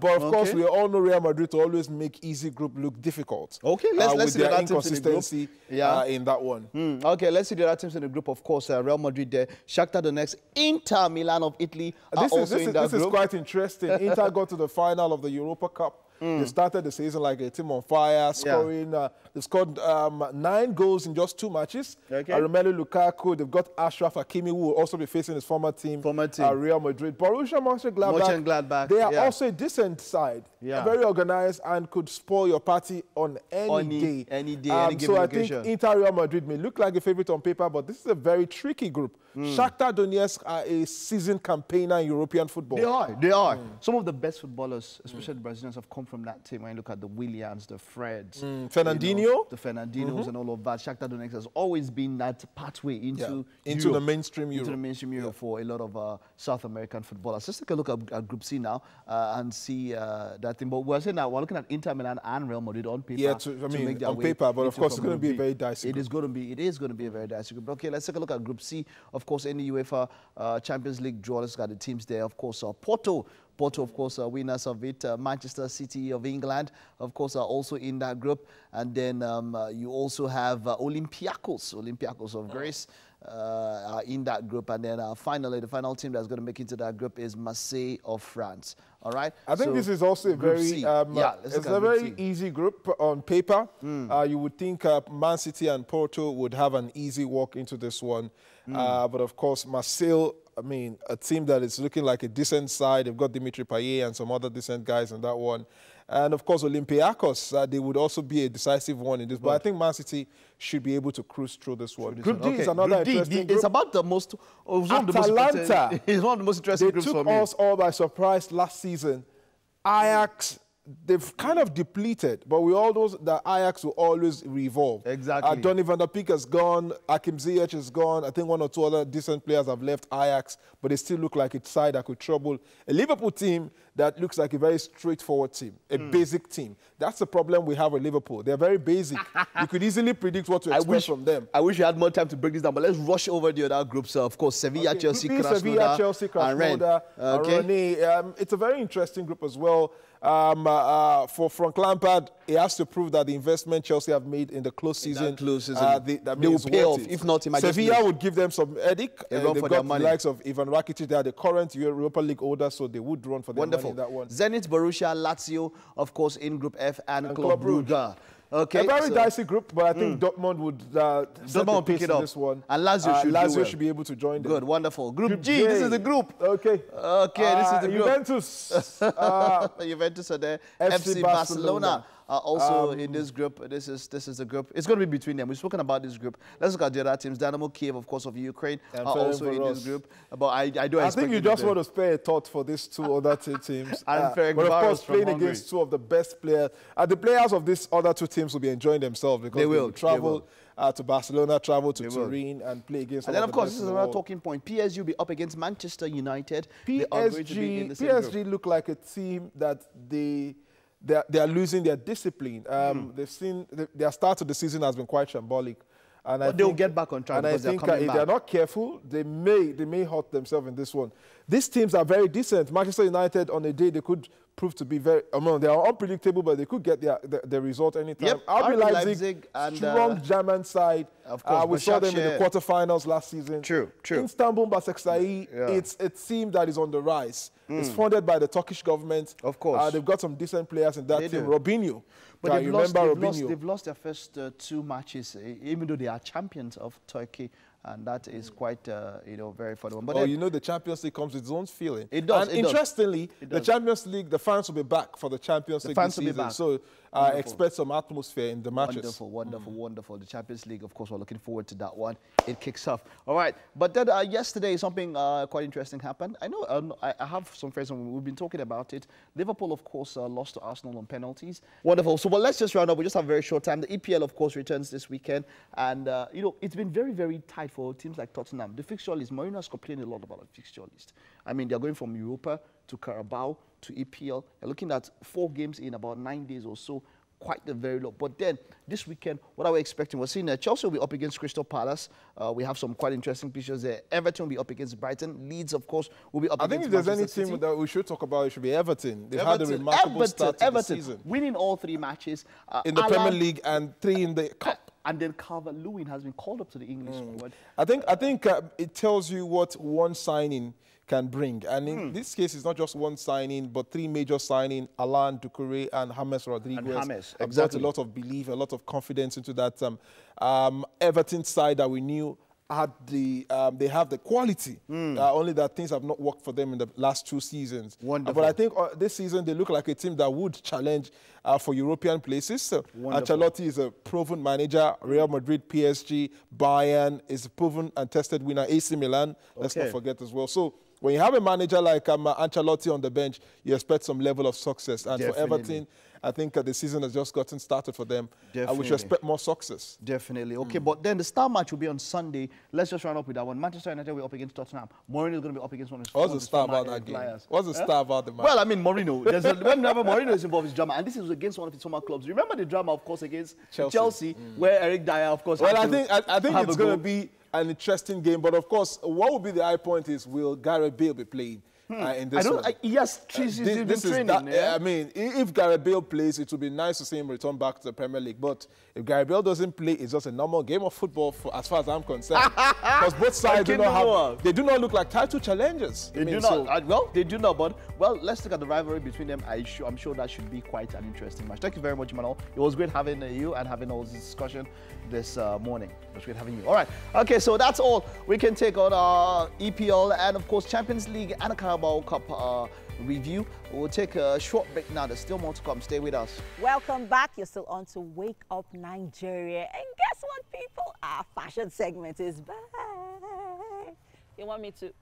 But of course, we all know Real Madrid to always make easy group look difficult. Okay, let's see the inconsistency in that one. Okay, let's see the other teams in the group. Of course, Real Madrid there, Shakhtar Donetsk, Inter Milan of Italy are also in that group. This is quite interesting. Inter got to the final of the Europa Cup. They started the season like a team on fire, scoring. They scored 9 goals in just 2 matches. Romelu Lukaku, they've got Achraf Hakimi, who will also be facing his former team. Real Madrid. Borussia Mönchengladbach, they are also a decent side. Very organized and could spoil your party on any day. Any given occasion. I think Inter Real Madrid may look like a favorite on paper, but this is a very tricky group. Shakhtar Donetsk are a seasoned campaigner in European football. They are. Some of the best footballers, especially the Brazilians, have come from that team. When you look at the Williams, the Freds, Fernandinho, the Fernandinos and all of that. Shakhtar Donetsk has always been that pathway into the mainstream Europe. Into the mainstream Europe for a lot of South American footballers. Let's take a look at Group C now and see that thing. But we're saying now we're looking at Inter Milan and Real Madrid on paper. On paper, but of course it's going to be a very dicey group. It is going to be a very dicey group. Okay, let's take a look at Group C. Of course, in the UEFA Champions League draw, let's look at the teams there. Of course, Porto, of course, winners of it. Manchester City of England, of course, are also in that group. And then you also have Olympiacos of Greece are in that group. And then finally, the final team that's going to make it into that group is Marseille of France. All right. I think this is also a very it's a very easy group on paper. You would think Man City and Porto would have an easy walk into this one. But of course, Marseille, I mean, a team that is looking like a decent side. They've got Dimitri Payet and some other decent guys in that one. And of course, Olympiacos, they would also be a decisive one in this. But I think Man City should be able to cruise through this one. Group D is another interesting group. It's about the most... Atalanta. It's one of the most interesting groups for me. They took us all by surprise last season. Ajax, they've kind of depleted, but we all know that Ajax will always revolve. Exactly. Donny van der Beek has gone, Hakim Ziyech is gone. I think 1 or 2 other decent players have left Ajax, but they still look like a side that could trouble a Liverpool team that looks like a very straightforward team, a basic team. That's the problem we have with Liverpool. They're very basic. You could easily predict what to expect from them. I wish you had more time to break this down, but let's rush over the other groups. Of course, Sevilla, Chelsea, Krasnodar, and Rennes. It's a very interesting group as well. For Frank Lampard, he has to prove that the investment Chelsea have made in the close season, they will pay off. If not, Sevilla would give them some headache. They've got the likes of Ivan Rakitic. They are the current Europa League holders, so they would run for their money in that one. Zenit, Borussia, Lazio, of course, in Group F, and Club Brugge. Okay, a very dicey group, but I think Dortmund would set the pace in this one. And Lazio should be able to join them. Good, wonderful. Group G, this is the group. Okay, this is the group. Juventus. Juventus are there. FC Barcelona Also in this group, this is the group. It's going to be between them. We've spoken about this group. Let's look at the other teams. Dynamo Kiev, of course, of Ukraine, are also in this group. But I think you just want to spare a thought for these two other teams. But of course, playing against two of the best players. The players of these other two teams will be enjoying themselves because they will travel to Barcelona, travel to Turin, and play against. And then, of course, this is another talking point. PSG will be up against Manchester United. PSG look like a team that they are losing their discipline. Their start of the season has been quite shambolic. But they'll get back on track. And I think if they're not careful, they may hurt themselves in this one. These teams are very decent. Manchester United, on a day, they could prove to be they are unpredictable, but they could get their result anytime. Yep. RB Leipzig, and strong German side. Of course, we saw them in the quarterfinals last season. True. Istanbul Basaksehir, it's a team that is on the rise. It's funded by the Turkish government. Of course. They've got some decent players in that team. Robinho. But they've lost their first 2 matches, even though they are champions of Turkey. And that is quite, very funny one. But the Champions League comes with its own feeling. It does. And interestingly, the Champions League, the fans will be back for the Champions League this season. So expect some atmosphere in the matches. Wonderful. The Champions League, of course, we're looking forward to that one. It kicks off. All right. But then yesterday, something quite interesting happened. I know I have some friends, and we've been talking about it. Liverpool, of course, lost to Arsenal on penalties. Wonderful. So, let's just round up. We just have a very short time. The EPL, of course, returns this weekend. And, it's been very, very tight for teams like Tottenham. The fixture list, Mourinho has complained a lot about the fixture list. I mean, they're going from Europa to Carabao to EPL. They're looking at 4 games in about 9 days or so. Quite a very low. But then, this weekend, what are we expecting? We're seeing Chelsea will be up against Crystal Palace. We have some quite interesting pictures there. Everton will be up against Brighton. Leeds, of course, will be up against Manchester City. I think if there's any team that we should talk about, it should be Everton. They've had a remarkable start to the season. Winning all 3 matches. In the Premier League and 3 in the Cup. And then Calvert-Lewin has been called up to the English squad. I think it tells you what one signing can bring. And in this case, it's not just one signing, but 3 major signings, Alan, Doucouré, and James Rodriguez. Brought a lot of belief, a lot of confidence into that Everton side that we knew they have the quality. Only that things have not worked for them in the last 2 seasons. Wonderful. But I think this season, they look like a team that would challenge for European places. Ancelotti is a proven manager. Real Madrid, PSG, Bayern is a proven and tested winner. AC Milan, let's not forget as well. So when you have a manager like Ancelotti on the bench, you expect some level of success. And for Everton, I think the season has just gotten started for them. And we should expect more success. Definitely. Okay, but then the star match will be on Sunday. Let's just round up with that one. Manchester United will be up against Tottenham. Mourinho is going to be up against one of his What's the star about that game? What's the star about the match? Well, I mean, Mourinho. Whenever Mourinho is involved, it's drama. And this is against one of his former clubs. Remember the drama, of course, against Chelsea where Eric Dyer, of course, I think it's going to be an interesting game. But, of course, what will be the high point is, will Gareth Bale be playing? In this one. Yes, I mean, if Gareth Bale plays, it would be nice to see him return back to the Premier League. But if Gareth Bale doesn't play, it's just a normal game of football, as far as I'm concerned. Because both sides do not look like title challengers. They do not. Well, they do not. But let's look at the rivalry between them. I'm sure that should be quite an interesting match. Thank you very much, Manuel. It was great having you and having all this discussion this morning. It was great having you. All right. Okay, so that's all we can take on our EPL and, of course, Champions League and Carabao Cup review. We'll take a short break now. There's still more to come. Stay with us. Welcome back. You're still on to Wake Up Nigeria. And guess what, people? Our fashion segment is back. You want me to?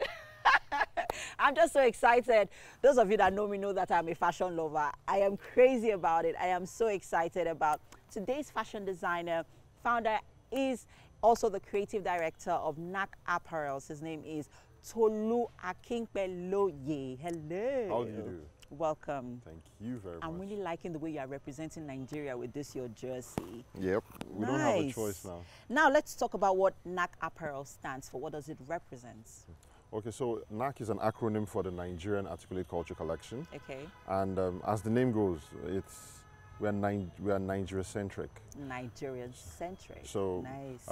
I'm just so excited. Those of you that know me know that I'm a fashion lover. I am crazy about it. I am so excited about today's fashion designer. Founder is also the creative director of NAC Apparels. His name is Tolu Akinpeloye. Hello. How do you do? Welcome. Thank you very much. I'm really liking the way you are representing Nigeria with your jersey. Yep. We don't have a choice now. Now let's talk about what NAC Apparel stands for. What does it represent? Okay, so NAC is an acronym for the Nigerian Articulate Culture Collection. Okay. And as the name goes, we are Nigeria-centric. Nigeria-centric. So nice.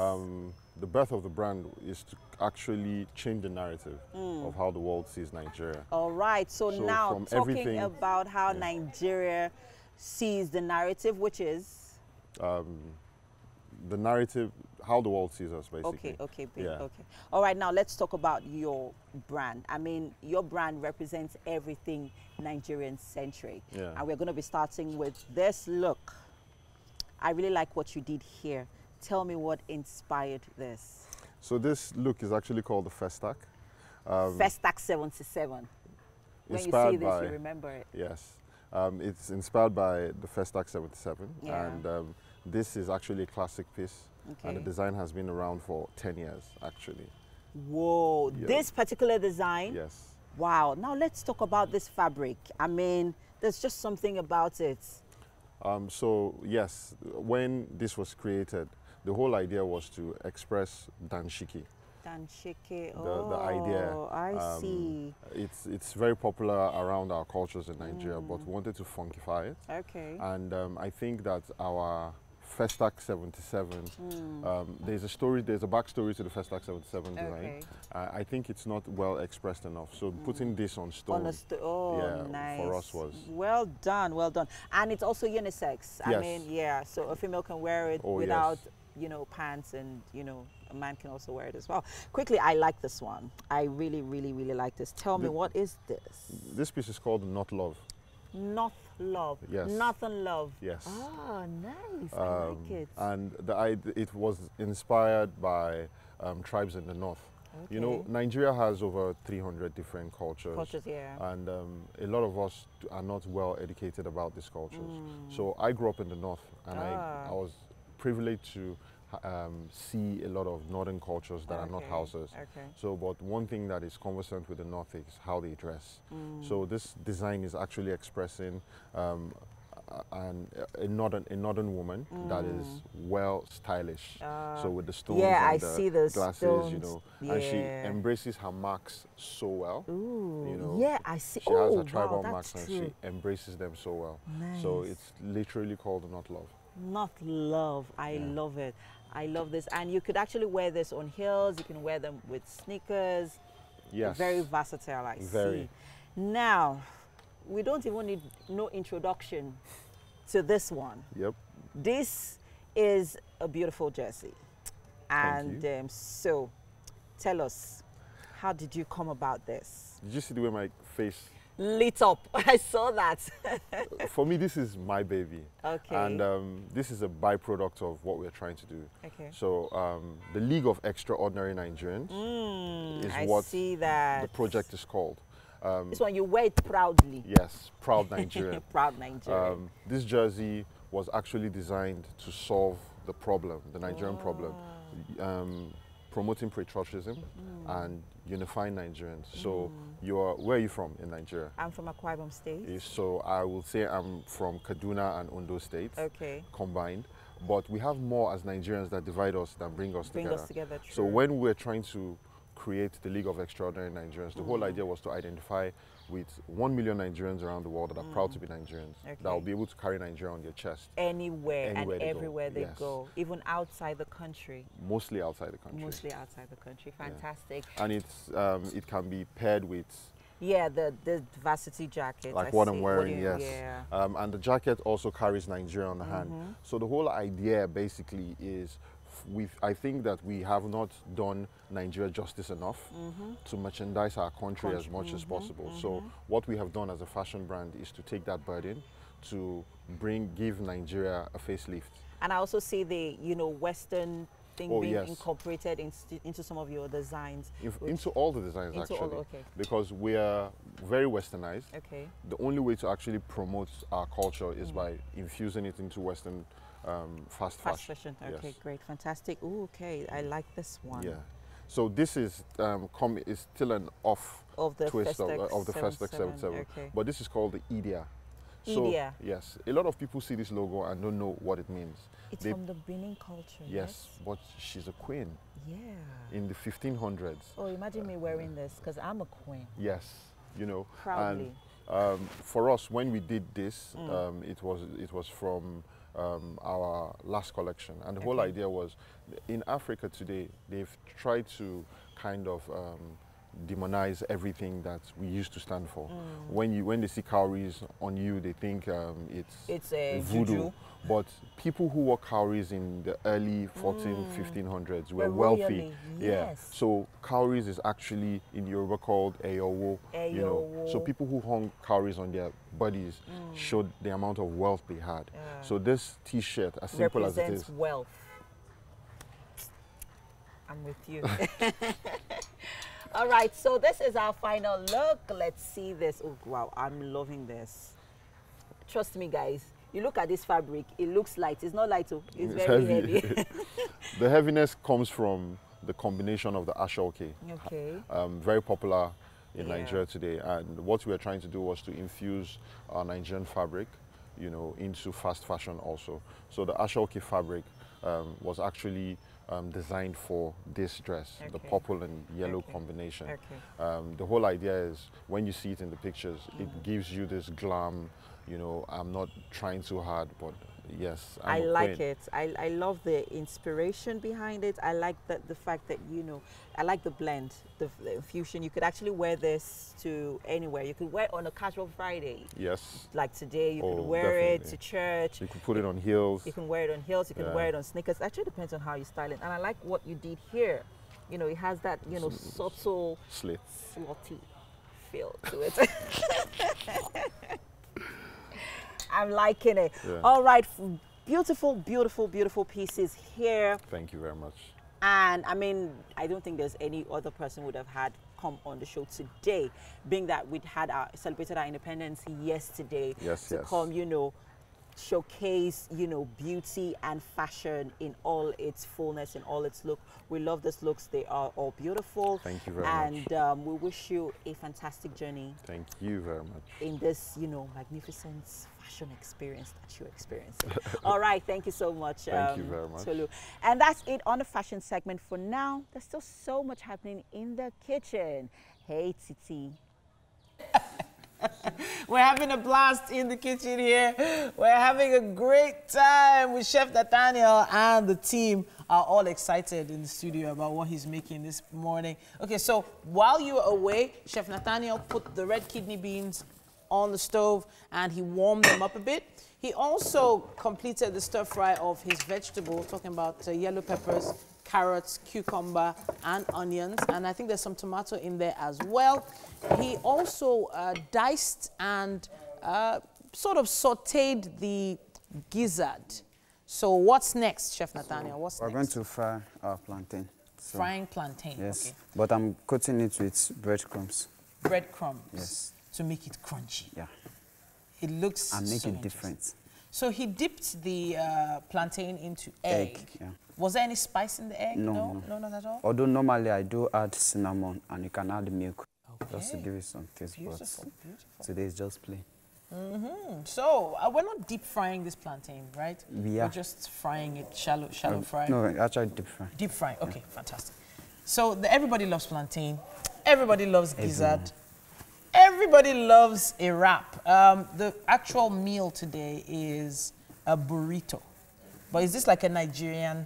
The birth of the brand is to actually change the narrative of how the world sees Nigeria. All right. So now talking about how Nigeria sees the narrative, which is? The narrative, how the world sees us, basically. Okay, okay. All right, now let's talk about your brand. I mean, your brand represents everything Nigerian-centric. Yeah. And we're going to be starting with this look. I really like what you did here. Tell me what inspired this. So this look is actually called the Festac. Festac 77. When you see this, you remember it. Yes. It's inspired by the Festac 77. Yeah. And this is actually a classic piece. Okay. And the design has been around for 10 years, actually. Whoa, yeah. This particular design? Yes. Wow. Now let's talk about this fabric. I mean, there's just something about it. So, yes, when this was created, the whole idea was to express danshiki. Danshiki, the idea. I see. It's very popular around our cultures in Nigeria, but we wanted to funkify it. Okay. And I think that our Festac 77, there's a backstory to the Festac 77 design. Okay. I think it's not well expressed enough. So putting this on stone, nice. For us was well done, well done. And it's also unisex. I mean, yeah. So a female can wear it without, you know, pants, and you know, a man can also wear it as well. Quickly, I like this one. I really, really, really like this. Tell me, what is this? This piece is called Not Love. Not Love. Yes. Nothing Love. Yes. Oh, nice. I like it. And it was inspired by tribes in the north. Okay. You know, Nigeria has over 300 different cultures. And a lot of us are not well educated about these cultures. So I grew up in the north, and I was privileged to see a lot of northern cultures that are not houses. So, but one thing that is conversant with the north is how they dress. So this design is actually expressing a northern woman that is well stylish. So with the stones and the glasses, stones. You know, and she embraces her marks so well. Ooh, you know, yeah, I see. She has her tribal marks, and she embraces them so well. Nice. So it's literally called Not Love. Not Love. I love it. I love this. And you could actually wear this on heels. You can wear them with sneakers. Yes. Very versatile, I see. Now, we don't even need no introduction to this one. Yep. This is a beautiful jersey. And so, tell us, how did you come about this? Did you see the way my face lit up? I saw that. For me, this is my baby. Okay. And this is a byproduct of what we're trying to do. Okay. So the League of Extraordinary Nigerians is what the project is called. This one, you wear it proudly. Yes, proud Nigerian. Proud Nigerian. This jersey was actually designed to solve the problem, the Nigerian problem. Promoting patriotism and unifying Nigerians. So where are you from in Nigeria? I'm from Akwa Ibom State. So I will say I'm from Kaduna and Ondo states combined. But we have more as Nigerians that divide us than bring us together. True. So when we're trying to create the League of Extraordinary Nigerians, the whole idea was to identify with 1 million Nigerians around the world that are proud to be Nigerians, that will be able to carry Nigeria on their chest. Anywhere and everywhere they go, even outside the country. Mostly outside the country. Mostly outside the country. Fantastic. Yeah. And it can be paired with the varsity jacket. Like what I'm wearing, yes. Yeah. And the jacket also carries Nigeria on the hand. So the whole idea basically is I think that we have not done Nigeria justice enough to merchandise our country as much as possible. So what we have done as a fashion brand is to take that burden to give Nigeria a facelift. And I also see the Western thing being incorporated into some of your designs. Into all the designs actually, because we are very westernized. Okay. The only way to actually promote our culture is by infusing it into Western fast fashion. Okay, yes. Great, fantastic. Ooh, okay, I like this one. Yeah. So this is still an off twist of the Festac 77, but this is called the Idia. So yes, a lot of people see this logo and don't know what it means. It's from the Benin culture. Yes, but she's a queen. Yeah. In the 1500s. Oh, imagine me wearing this because I'm a queen. Yes, proudly. And for us, when we did this, it was from our last collection, and the whole idea was, in Africa today, they've tried to kind of demonize everything that we used to stand for. When they see cowries on you, they think it's voodoo. Juju. But people who wore cowries in the early 1500s were wealthy. Yes. So cowries is actually in Yoruba called eyowo. You know. So people who hung cowries on their bodies showed the amount of wealth they had. So this T-shirt, as simple as it is, represents wealth. I'm with you. All right, so this is our final look. Let's see this. Oh, wow, I'm loving this. Trust me, guys. You look at this fabric, it looks light. It's not light, oh, it's very heavy. The heaviness comes from the combination of the ashoke. Okay. Very popular in Nigeria today. And what we were trying to do was to infuse our Nigerian fabric, you know, into fast fashion also. So the ashoke fabric was actually designed for this dress, the purple and yellow combination. The whole idea is when you see it in the pictures, it gives you this glam, you know, I'm not trying too hard, but yes, I like it. I love the inspiration behind it. I like the fact that, you know, I like the blend, the infusion. You could actually wear this to anywhere. You could wear it on a casual Friday. Yes. Like today, you could wear it to church. You could put it on heels. You can wear it on heels. You can wear it on sneakers. It actually depends on how you style it. And I like what you did here. You know, it has that, you know, subtle, slutty feel to it. I'm liking it. All right, beautiful, beautiful, beautiful pieces here. Thank you very much. And I mean, I don't think there's any other person would have had come on the show today, being that we'd had celebrated our independence yesterday. Yes, come, you know, showcase, you know, beauty and fashion in all its fullness, in all its look. We love these looks. They are all beautiful. Thank you very much. And we wish you a fantastic journey. Thank you very much. In this, you know, magnificent fashion experience that you're experiencing. All right. Thank you so much. Thank you very much. Tolu. And that's it on the fashion segment for now. There's still so much happening in the kitchen. Hey, Titi. We're having a blast in the kitchen here. We're having a great time with Chef Nathaniel, and the team are all excited in the studio about what he's making this morning. Okay, so while you were away, Chef Nathaniel put the red kidney beans on the stove and he warmed them up a bit. He also completed the stir fry of his vegetables, talking about yellow peppers, carrots, cucumber, and onions. And I think there's some tomato in there as well. He also diced and sort of sauteed the gizzard. So what's next, Chef Nathaniel? What's next? We're going to fry our plantain. So, frying plantain, yes. Okay. But I'm coating it with breadcrumbs. Breadcrumbs? Yes. To make it crunchy? Yeah. It looks and make it different. So he dipped the plantain into egg. Yeah. Was there any spice in the egg? No, no, not at all? Although normally I do add cinnamon and you can add milk. Okay. Just to give it some taste. Beautiful, but beautiful. Today is just plain. So we're not deep frying this plantain, right? Yeah. We're just frying it, shallow fry. No, actually deep fry. Deep fry, okay, fantastic. So everybody loves plantain. Everybody loves gizzard. Everybody loves a wrap. The actual meal today is a burrito. But is this like a Nigerianized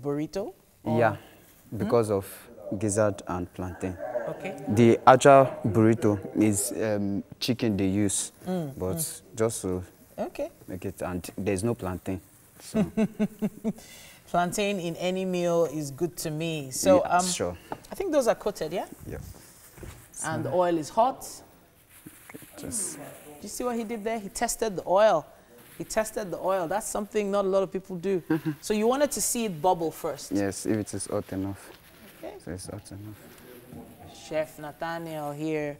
burrito? Or? Yeah, because of gizzard and plantain. Okay. The actual burrito is chicken they use, but just to make it, and there's no plantain. So. Plantain in any meal is good to me. So yeah, sure. I think those are coated, yeah? Yeah. And the oil is hot. Okay, just. Do you see what he did there? He tested the oil. He tested the oil. That's something not a lot of people do. So you wanted to see it bubble first? Yes, if it is hot enough. Okay. So it's hot enough. Chef Nathaniel here,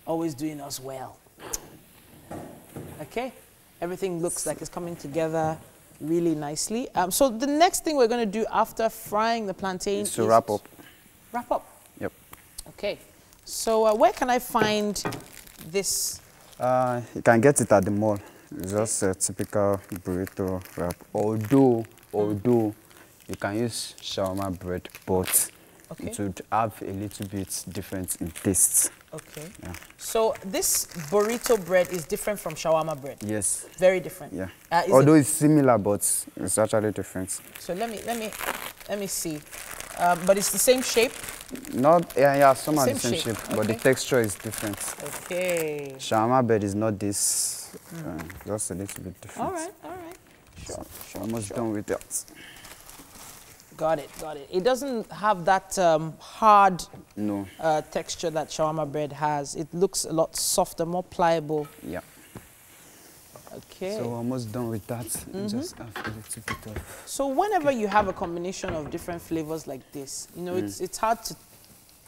always doing us well. Okay. Everything looks like it's coming together really nicely. So the next thing we're going to do after frying the plantain is to wrap up. Wrap up? Yep. Okay. So where can I find this? You can get it at the mall. It's just a typical burrito wrap. Although you can use shawarma bread, but it would have a little bit different in taste. Okay. Yeah. So this burrito bread is different from shawarma bread? Yes. Very different? Yeah. Although it's similar, but it's actually different. So let me see. But it's the same shape? Yeah, some are the same shape, but the texture is different. Okay. Shawarma bread is not this, just a little bit different. All right. Sure. Almost done with that. Got it. It doesn't have that hard texture that shawarma bread has. It looks a lot softer, more pliable. Yeah. Okay. So almost done with that. Just have a little bit of. So whenever you have a combination of different flavors like this, you know, it's hard to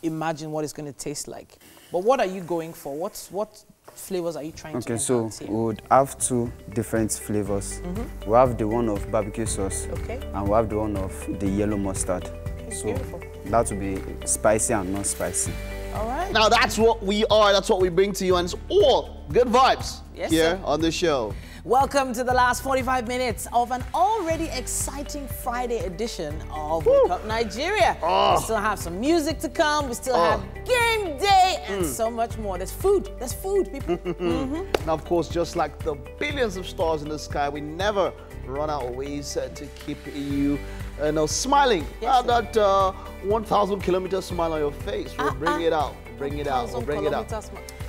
imagine what it's going to taste like. But what are you going for? What flavors are you trying to enhance here? We would have 2 different flavors. We have the one of barbecue sauce, and we have the one of the yellow mustard. Okay, so beautiful. That will be spicy and non-spicy. All right. Now that's what we are. That's what we bring to you, and it's all good vibes here on the show. Welcome to the last 45 minutes of an already exciting Friday edition of Wake Up Nigeria. We still have some music to come. We still have game day and so much more. There's food, people. Now, of course, just like the billions of stars in the sky, we never run out of ways to keep you smiling. That 1,000-kilometer smile on your face. We'll bring it out. Bring it out.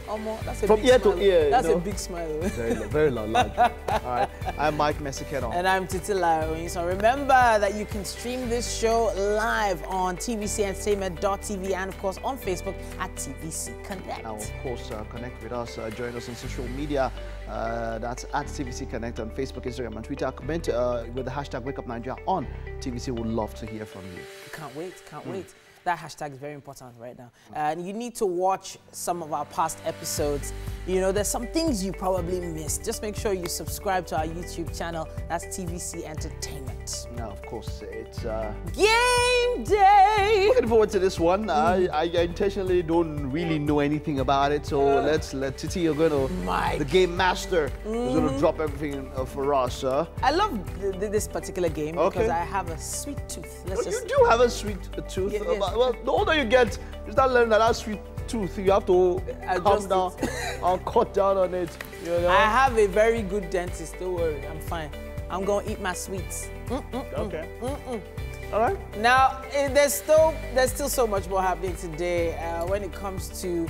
That's a From big ear smile. to ear. That's a big smile. Very large. All right. I'm Mike Mesikeno. And I'm Titi Laroin. So remember that you can stream this show live on tvcentertainment.tv and, of course, on Facebook at TVC Connect. Now, of course, connect with us. Join us on social media. That's at TVC Connect on Facebook, Instagram, and Twitter. Comment with the hashtag Wake Up Nigeria on TVC. We'd love to hear from you. Can't wait. That hashtag is very important right now. And you need to watch some of our past episodes. You know, there's some things you probably missed. Just make sure you subscribe to our YouTube channel. That's TVC Entertainment. Now, of course, it's game day. Looking forward to this one. I intentionally don't really know anything about it, so let's let Titi, you're gonna, the game master, is gonna drop everything for us. I love this particular game because I have a sweet tooth. You do have a sweet tooth. Yes. Well, the older you get, you start learning that sweet tooth. You have to calm down and cut down on it. You know? I have a very good dentist. Don't worry, I'm fine. I'm gonna eat my sweets. Okay. All right. Now, there's still so much more happening today when it comes to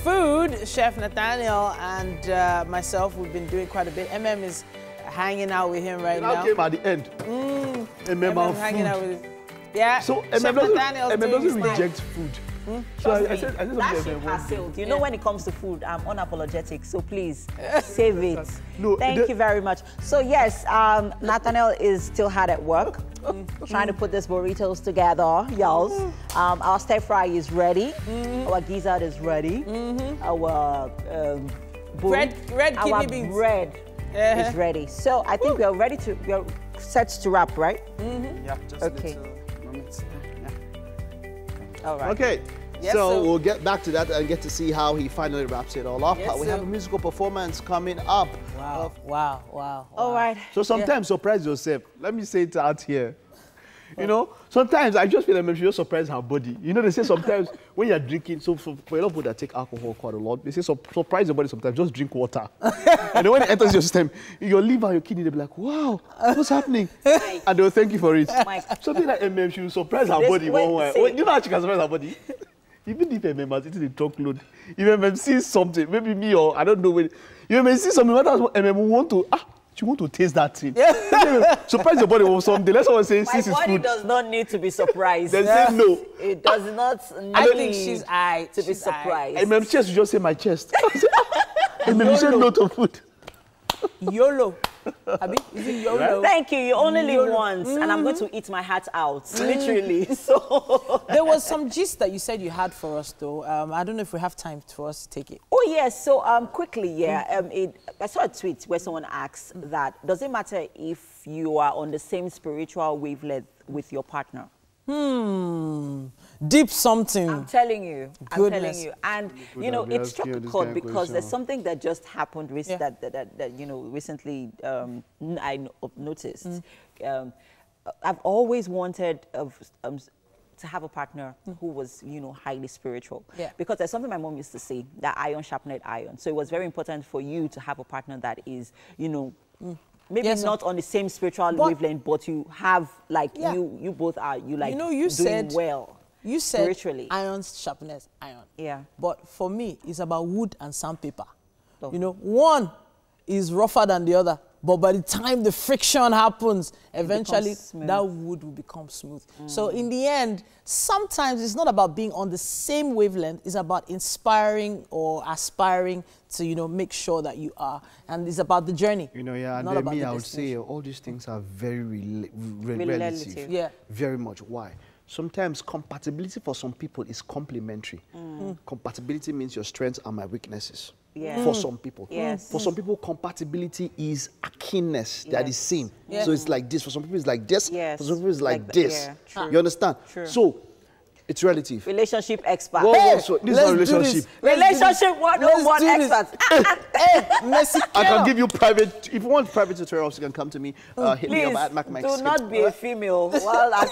food. Chef Nathaniel and myself, we've been doing quite a bit. is hanging out with him right now. Came at the end. is hanging out with him. Yeah. So doesn't reject food. So I said that ship has sailed. You know, when it comes to food, I'm unapologetic. So please save it. Thank you very much. So yes, Nathaniel is still hard at work, trying to put these burritos together, y'all. Our stir fry is ready. Our gizzard is ready. Our red kidney beans. Bread is ready. So I think we are set to wrap, right? Yeah. Just okay. All right. Okay. Yes, so we'll get back to that and get to see how he finally wraps it all up. Yes, we have a musical performance coming up. Wow. All right. So sometimes surprise yourself. Let me say it out here. You know, sometimes I just feel like you surprise her body. You know, they say sometimes when you're drinking, so for a lot of people that take alcohol quite a lot, they say surprise your body sometimes, just drink water. And then when it enters your system, your liver, your kidney, they'll be like, wow, what's happening? And they'll thank you for it. Something like she will surprise her body one way. You know how she can surprise her body? Even if has eaten a truckload, if sees something, maybe me or I don't know, if see something, she want to taste that thing. Surprise your body with something. Let someone say, this is food. My body does not need to be surprised. Then say no. It does not need I think she's to be surprised. And my chest, you just say my chest. And maybe say no to food. YOLO. Abi, is it YOLO? Thank you. You only live once, and I'm going to eat my heart out, literally. So there was some gist that you said you had for us, though. I don't know if we have time for us to take it. Oh yes. So quickly, I saw a tweet where someone asks that does it matter if you are on the same spiritual wavelength with your partner? Deep something. I'm telling you. Goodness. And you know, it struck a chord because there's something that just happened that you know recently I noticed. I've always wanted to have a partner who was, you know, highly spiritual. Because there's something my mom used to say, that iron sharpened iron. So it was very important for you to have a partner that is, you know, maybe not on the same spiritual wavelength, but you have, like, you both are, you like, you doing well. You said spiritually. Iron sharpness, iron. Yeah. But for me, it's about wood and sandpaper. Oh. You know, one is rougher than the other, but by the time the friction happens, eventually that wood will become smooth. So in the end, sometimes it's not about being on the same wavelength, it's about inspiring or aspiring to, you know, make sure that you are. And it's about the journey. You know, yeah, and me, I would say all these things are very relative. Yeah. Very much. Why? Sometimes compatibility for some people is complementary. Compatibility means your strengths are my weaknesses. Yeah. For some people. Yes. For some people, compatibility is a keenness that is seen. Yeah. So it's like this. For some people, it's like this. Yes. For some people, it's like this. Yeah. You understand? True. So it's relative. Relationship expert. Well, so this is not relationship. Relationship 101 expert. I can give you private. If you want private tutorials, you can come to me. Hit me up at MacMax. Do not be a female while at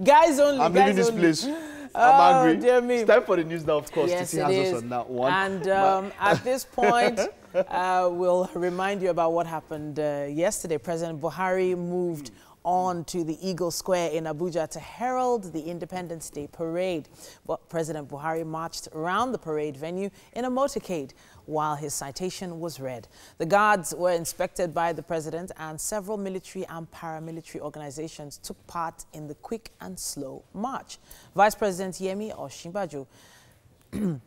Guys only. I'm leaving this place. I'm angry. Dear me. It's time for the news now, of course. Yes, Titi has us on that one. And at this point, we'll remind you about what happened yesterday. President Buhari moved on to the Eagle Square in Abuja to herald the Independence Day parade. But President Buhari marched around the parade venue in a motorcade while his citation was read. The guards were inspected by the president, and several military and paramilitary organizations took part in the quick and slow march. Vice President Yemi Osinbajo,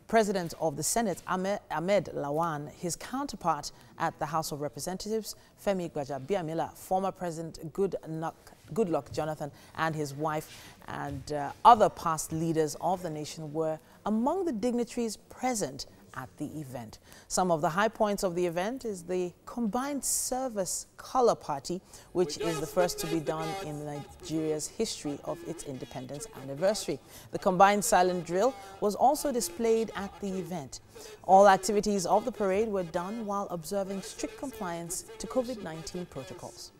President of the Senate, Ahmed Lawan, his counterpart at the House of Representatives, Femi Gbajabiamila, former President Goodluck Jonathan, and his wife, and other past leaders of the nation were among the dignitaries present at the event. Some of the high points of the event is the Combined Service Color Party, which is the first to be done in Nigeria's history of its independence anniversary. The combined silent drill was also displayed at the event. All activities of the parade were done while observing strict compliance to COVID-19 protocols.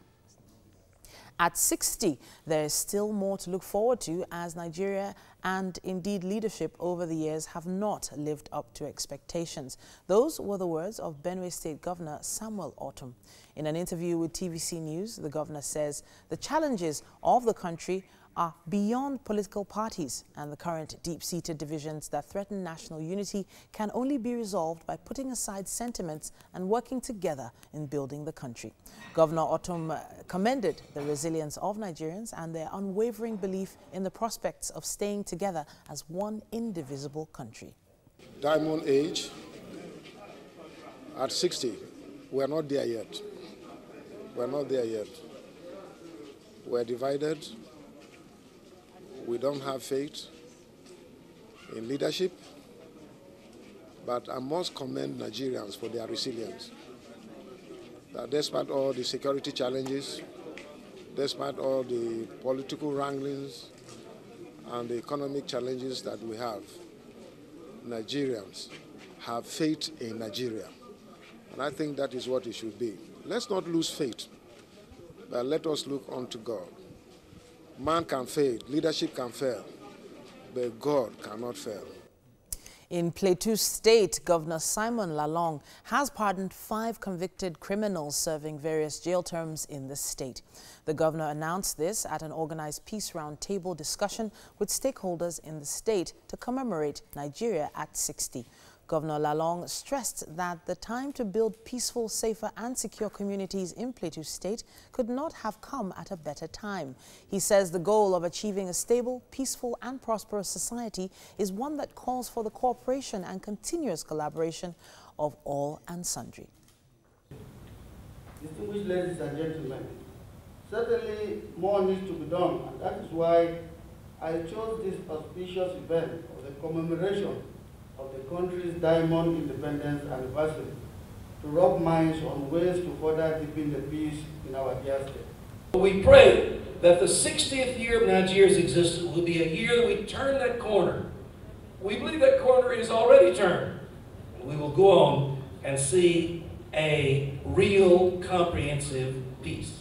At 60, there is still more to look forward to, as Nigeria and indeed leadership over the years have not lived up to expectations. Those were the words of Benue State Governor Samuel Ortom. In an interview with TVC News, the governor says the challenges of the country are beyond political parties, and the current deep-seated divisions that threaten national unity can only be resolved by putting aside sentiments and working together in building the country. Governor Ortom commended the resilience of Nigerians and their unwavering belief in the prospects of staying together as one indivisible country. Diamond age, at 60, we're not there yet. We're not there yet. We're divided. We don't have faith in leadership, but I must commend Nigerians for their resilience. That despite all the security challenges, despite all the political wranglings and the economic challenges that we have, Nigerians have faith in Nigeria. And I think that is what it should be. Let's not lose faith, but let us look unto God. Man can fail, leadership can fail, but God cannot fail. In Plateau State, Governor Simon Lalong has pardoned 5 convicted criminals serving various jail terms in the state. The governor announced this at an organized peace roundtable discussion with stakeholders in the state to commemorate Nigeria at 60. Governor Lalong stressed that the time to build peaceful, safer and secure communities in Plateau State could not have come at a better time. He says the goal of achieving a stable, peaceful and prosperous society is one that calls for the cooperation and continuous collaboration of all and sundry. Distinguished ladies and gentlemen, certainly more needs to be done, and that is why I chose this auspicious event of the commemoration of the country's Diamond Independence Anniversary to rub minds on ways to further deepen the peace in our dear state. We pray that the 60th year of Nigeria's existence will be a year that we turn that corner. We believe that corner is already turned. And we will go on and see a real comprehensive peace.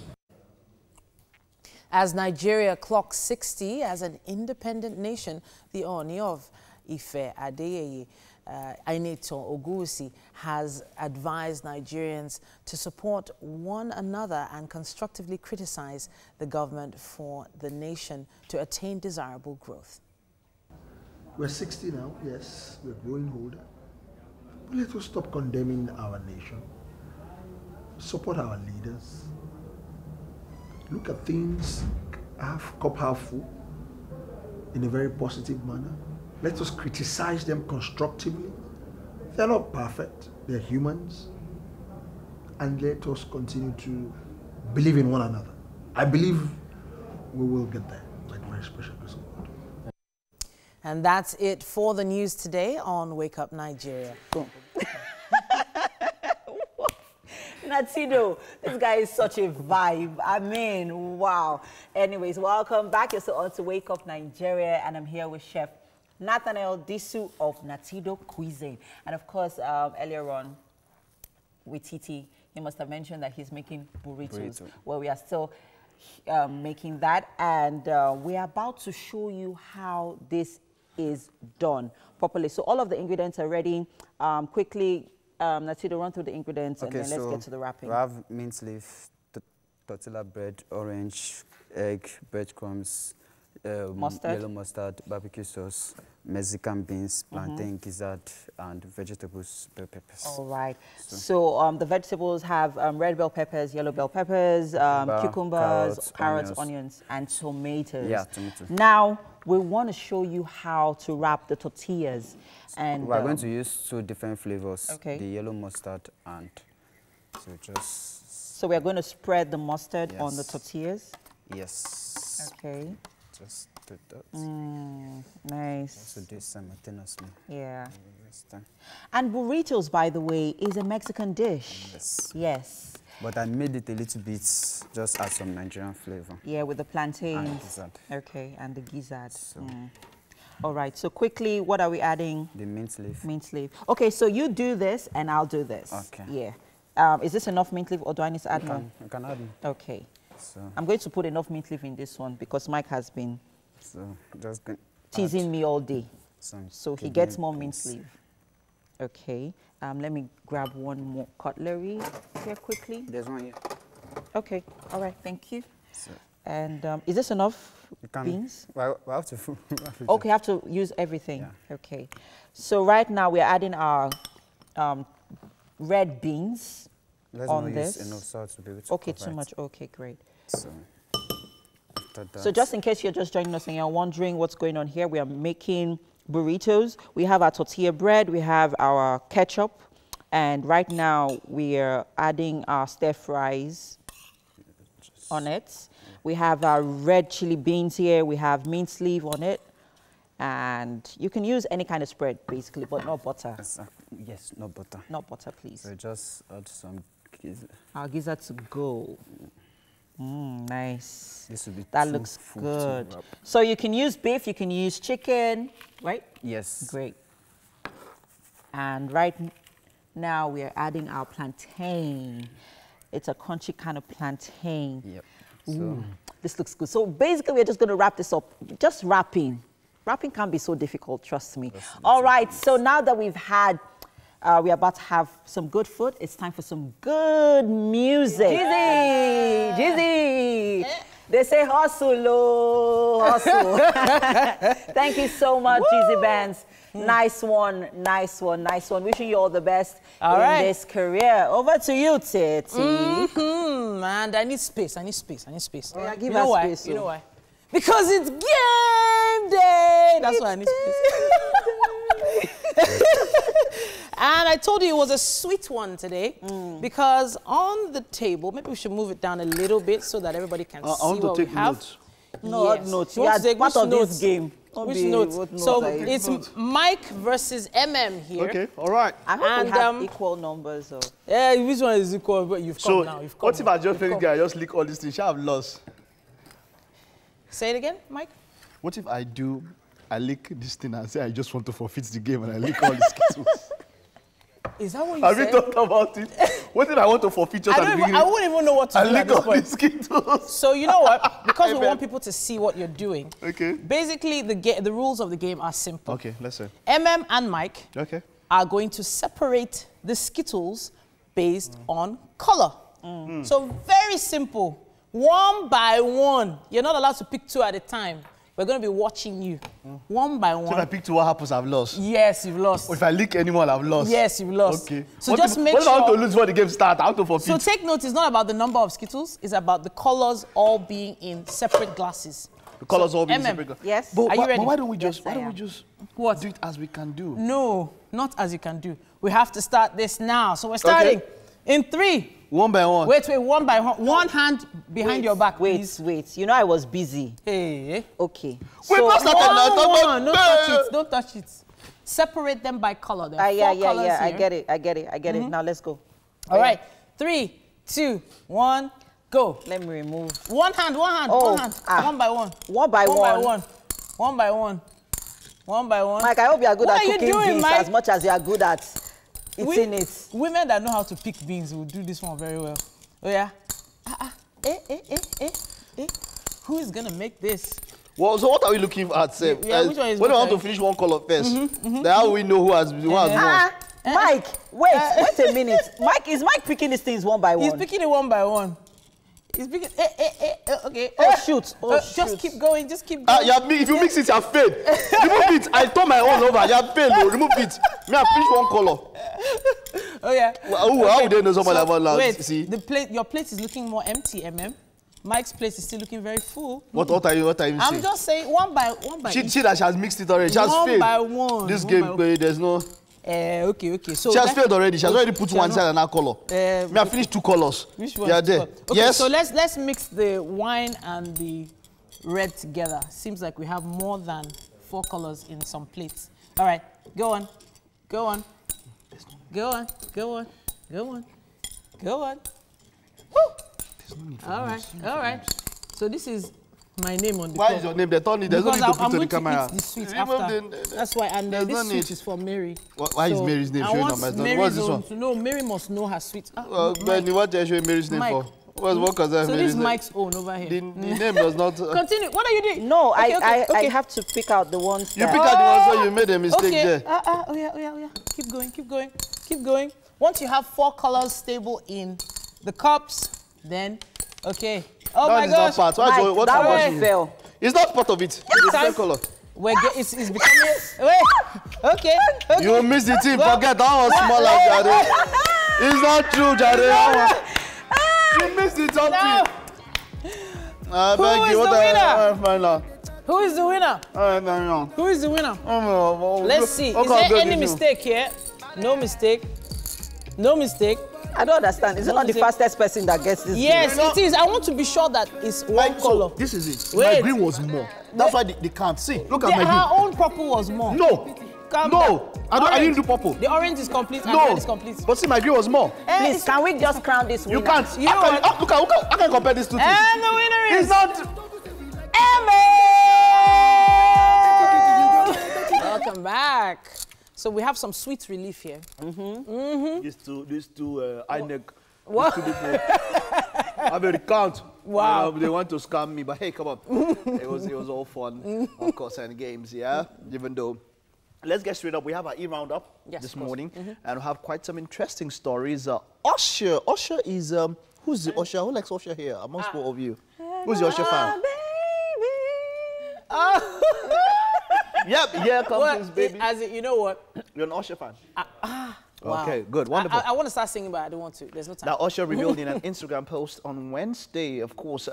As Nigeria clocks 60 as an independent nation, the Ooni of Ife Adeyeye Aineto Ogusi, has advised Nigerians to support one another and constructively criticize the government for the nation to attain desirable growth. We're 60 now, yes, we're growing older. But let us stop condemning our nation. Support our leaders. Look at things cup half full in a very positive manner. Let us criticize them constructively. They're not perfect, they're humans. And let us continue to believe in one another. I believe we will get there by the very special grace of God. And that's it for the news today on Wake Up Nigeria. Boom. Natino, this guy is such a vibe. I mean, wow. Anyways, welcome back. You're still on to Wake Up Nigeria, and I'm here with Chef Nathaniel Bassey of Natido Cuisine. And of course, earlier on with Titi, he must have mentioned that he's making burritos. Well, we are still making that, and we are about to show you how this is done properly. So all of the ingredients are ready. Quickly, Natido, run through the ingredients, and then let's get to the wrapping. We have mint leaf, tortilla bread, orange, egg, breadcrumbs, mustard, yellow mustard, barbecue sauce, Mexican beans, plantain, gizzard, and vegetables, bell peppers. All right. So the vegetables have red bell peppers, yellow bell peppers, cucumbers, carrots, onions, and tomatoes. Yeah, tomatoes. Now, we want to show you how to wrap the tortillas. And we're going to use 2 different flavors, okay, the yellow mustard and So we're going to spread the mustard on the tortillas? Yes. Okay. Just do that. Nice. Also do simultaneously. Yeah. And burritos, by the way, is a Mexican dish. Yes. Yes. But I made it a little bit, just add some Nigerian flavor. Yeah, with the plantains. And gizzard. Okay, and the gizzard. All right, so quickly, what are we adding? The mint leaf. Mint leaf. Okay, so you do this and I'll do this. Okay. Yeah. Is this enough mint leaf or do I need to add more? You can add more. Okay. So I'm going to put enough mint leaf in this one because Mike has been teasing me all day. So he gets more mint leaf. Okay. Let me grab one more cutlery here quickly. There's one here. Okay. All right. Thank you. And is this enough beans? Well, we have to. Okay, have to use everything. Yeah. Okay. So right now we're adding our red beans on this. Use enough salt to be able to too much. Okay, great. So just in case you're just joining us and you're wondering what's going on here, we are making burritos. We have our tortilla bread, we have our ketchup, and right now we are adding our stir fries on it. We have our red chili beans here. We have mint leaf on it. And you can use any kind of spread, basically, but not butter. Yes, not butter. Not butter, please. So just add some gizzard. Our gizzard to go. Nice. This will be that looks good. So you can use beef, you can use chicken, right? Yes. Great. And right now we are adding our plantain. It's a crunchy kind of plantain. Yep. So this looks good. So basically, we're just going to wrap this up. Just wrapping. Wrapping can't be so difficult, trust me. All right, so now that we've had, we're about to have some good food, it's time for some good music. Jizzy! Jizzy! They say hustle, oh, hustle. Thank you so much, Jizzy Bands. Nice one, nice one, nice one. Wishing you all the best in this career. Over to you, Titi. Man, I need space, I need space, I need space. Yeah, give us space. You know why? Because it's game day! That's why I need space. And I told you it was a sweet one today because on the table, maybe we should move it down a little bit so that everybody can see what we have. Notes. No, notes. You are part of this game. Which notes? So it's Mike versus here. Okay, all right. I hope we have equal numbers. Or... Yeah, which one is equal? But you've come now. You've come what if I just think I just lick all these things? I've lost. Say it again, Mike. What if I lick this thing and say I just want to forfeit the game and I lick all these Skittles? Is that what you said? Have you thought about it? What if I want to forfeit just at the beginning? I wouldn't even know what to do at this point. Skittles. So you know what? Because we want people to see what you're doing. Okay. Basically, the rules of the game are simple. Okay, let's say. and Mike. Okay. are going to separate the Skittles based on color. So very simple. One by one. You're not allowed to pick two at a time. We're going to be watching you. One by one. So if I pick two, what happens? I've lost. Yes, you've lost. Or if I lick anyone, I've lost. Yes, you've lost. Okay. So what just make sure. What if I want to lose before the game starts? I want to forfeit. So take note, it's not about the number of Skittles. It's about the colors all being in separate glasses. The colors all being separate glasses. Yes. But, are you ready? But why don't we just? Yes, why don't we just? What? Do it as we can do. No, not as you can do. We have to start this now. So we're starting in 3. One by one. Wait, one by one. One hand behind your back, please. Wait. You know I was busy. Hey. Okay. Wait, So, don't touch it. Don't touch it. Separate them by color. There are four colors here. I get it. Now let's go. All right. 3, 2, 1, go. Let me remove. One hand. Oh, One hand. One by one. One by one. One by one. One by one. Mike, I hope you are good at cooking beans Mike? as much as you are good at eating it. Women that know how to pick beans will do this one very well. Oh yeah. Who is gonna make this? Well, so what are we looking at, Seb? Which one is when I want to finish one color first, then how will we know who has won? Mike, wait a minute. Is Mike picking these things one by one? He's picking it one by one. He's picking. Okay. Shoot. Just keep going. Just keep going. If you mix it, you have failed. Remove it. I turn my own over. You have failed. Remove it. Me, I finish one color. Oh yeah. How would they know someone like one? Wait. See? Your plate is looking more empty, Mike's plate is still looking very full. What are you saying? I'm just saying one by one. She that she has mixed it already. She has failed. One by one. This game, there's no. Okay. So she has failed already. She has already put one side and that color. Me, I finished 2 colors. Which one? Yeah, there. Okay, yes. So let's mix the wine and the red together. Seems like we have more than 4 colors in some plates. All right, go on. Woo! All right. So this is my name on the Why cup. is your name? They told me there's no need to put to the camera. The sweet after. That's why. And this sweet is for Mary. Why is Mary's name showing on my phone? What's this one? No, Mary must know her sweet. Benny, what are you showing Mary's name for? What concern so this is Mike's own over here. The name does not. Continue. What are you doing? No, okay. I have to pick out the ones. You pick out the ones where you made a mistake there. Oh yeah. Keep going. Once you have 4 colors stable in the cups, then okay. Oh my gosh. That one fell. It's not part of it. It's the same color. It's becoming. Wait. Okay. You missed the team. Forget that was small like Jare. It's not true, Jare. You missed it up. Who is the winner? Who is the winner? Who is the winner? Let's see. Is there any mistake here? No mistake. I don't understand. Is it not the fastest person that gets this? Yes, it is. I want to be sure that it's one color. This is it. My green was more. That's why they can't see. Look at my green. Her own purple was more. No. I didn't do purple. The orange is complete and red is complete. But see, my green was more. Please, can we just crown this winner? You can't. I can compare these two things. And the winner is... It's not... Emma! Welcome back. So we have some sweet relief here. These two INEC. What? These two people have a recount. Wow. They want to scam me, but hey, come on. It was all fun, of course, and games, yeah? Even though. Let's get straight up. We have our Roundup this morning, and we have quite some interesting stories. Usher is, who's the Usher? Who likes Usher here amongst both of you? Who's the Usher fan? Yep, here comes his baby. You know what? You're an Usher fan? Wow. Okay, good, wonderful. I want to start singing, but I don't want to. There's no time. Now, Usher revealed in an Instagram post on Wednesday, of course,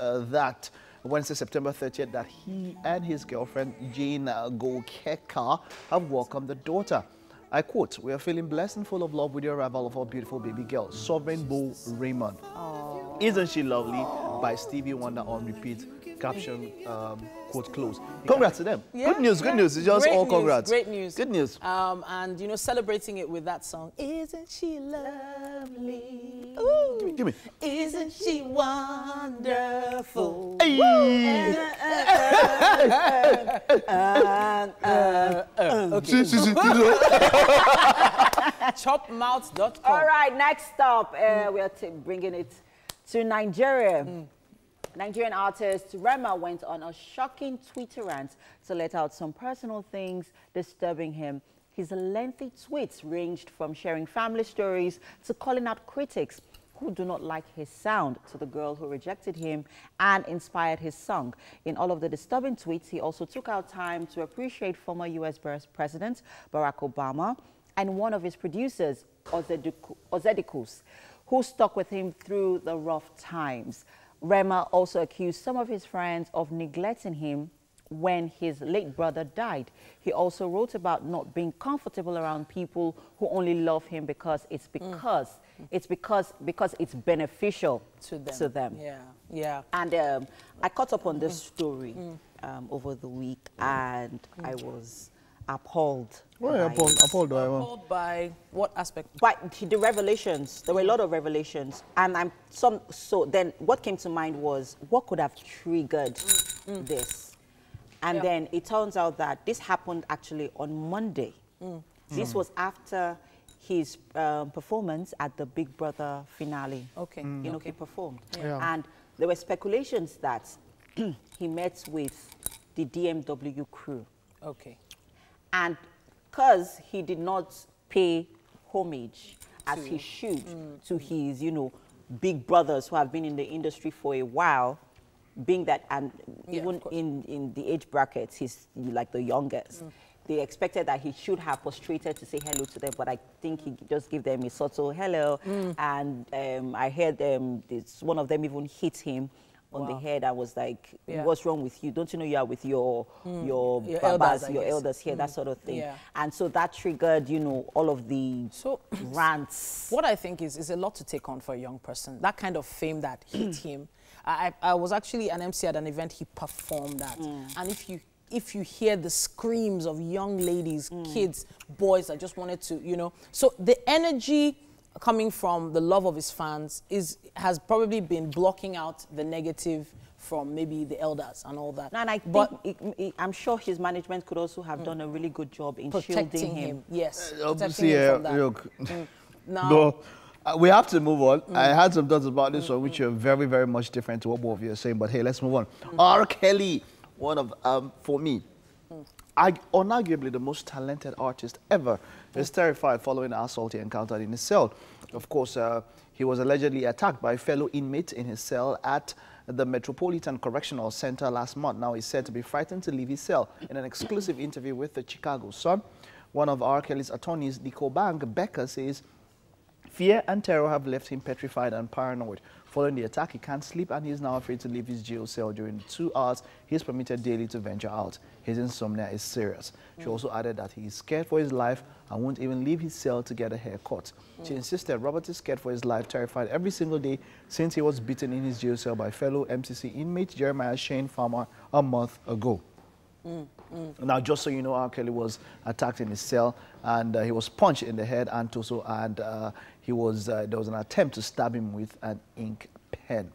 Wednesday, September 30th, that he and his girlfriend, Jane Gokeka, have welcomed a daughter. I quote, "We are feeling blessed and full of love with the arrival of our beautiful baby girl, Sovereign Bo Raymond. Isn't she lovely?" By Stevie Wonder on repeat. Caption, quote close. Congrats to them. Yeah, good news. It's just all congrats. Great news. Good news. And, you know, celebrating it with that song. Isn't she lovely? Ooh. Give me. Isn't she wonderful? Hey. Okay. Chopmouth.com. All right, next up, we are bringing it to Nigeria. Nigerian artist Rema went on a shocking Twitter rant to let out some personal things disturbing him His lengthy tweets ranged from sharing family stories to calling out critics who do not like his sound, to the girl who rejected him and inspired his song. In all of the disturbing tweets, he also took out time to appreciate former U.S. President Barack Obama and one of his producers, Ozedikus, who stuck with him through the rough times. Rema also accused some of his friends of neglecting him when his late brother died. He also wrote about not being comfortable around people who only love him because it's beneficial to them. Yeah, yeah. And I caught up on this story over the week, and I was appalled. Appalled by what aspect? By the revelations. There were a lot of revelations, and so then what came to mind was what could have triggered this. And then it turns out that this happened actually on Monday. This was after his performance at the Big Brother finale. Okay. You know, he performed. And there were speculations that he met with the DMW crew. Okay. And because he did not pay homage as he should to his, you know, big brothers who have been in the industry for a while, being that, and even in the age brackets, he's like the youngest. They expected that he should have prostrated to say hello to them, but I think he just gave them a subtle hello. And I heard one of them even hit him on the head. I was like, what's wrong with you? Don't you know you are with your babas, your elders here, that sort of thing. And so that triggered, you know, all of the rants. What I think is a lot to take on for a young person. That kind of fame that hit him. I was actually an MC at an event he performed at. And if you hear the screams of young ladies, kids, boys that just wanted to, you know. So the energy coming from the love of his fans has probably been blocking out the negative from maybe the elders and all that. And I think I'm sure his management could also have done a really good job in shielding him. Yes. Obviously, look, no, we have to move on. I had some thoughts about this one, which are very, very much different to what both of you are saying. But hey, let's move on. R. Kelly, one of, for me, unarguably the most talented artist ever, is terrified following an assault he encountered in his cell. Of course, he was allegedly attacked by fellow inmates in his cell at the Metropolitan Correctional Center last month. Now he's said to be frightened to leave his cell. In an exclusive interview with the Chicago Sun, one of R. Kelly's attorneys, Nico Becker, says fear and terror have left him petrified and paranoid. Following the attack, he can't sleep and he is now afraid to leave his jail cell during the 2 hours he is permitted daily to venture out. His insomnia is serious. She also added that he is scared for his life and won't even leave his cell to get a haircut. She insisted Robert is scared for his life, terrified every single day since he was beaten in his jail cell by fellow MCC inmate Jeremiah Shane Farmer a month ago. Now, just so you know, R. Kelly was attacked in his cell, and he was punched in the head and torso, and there was an attempt to stab him with an ink pen.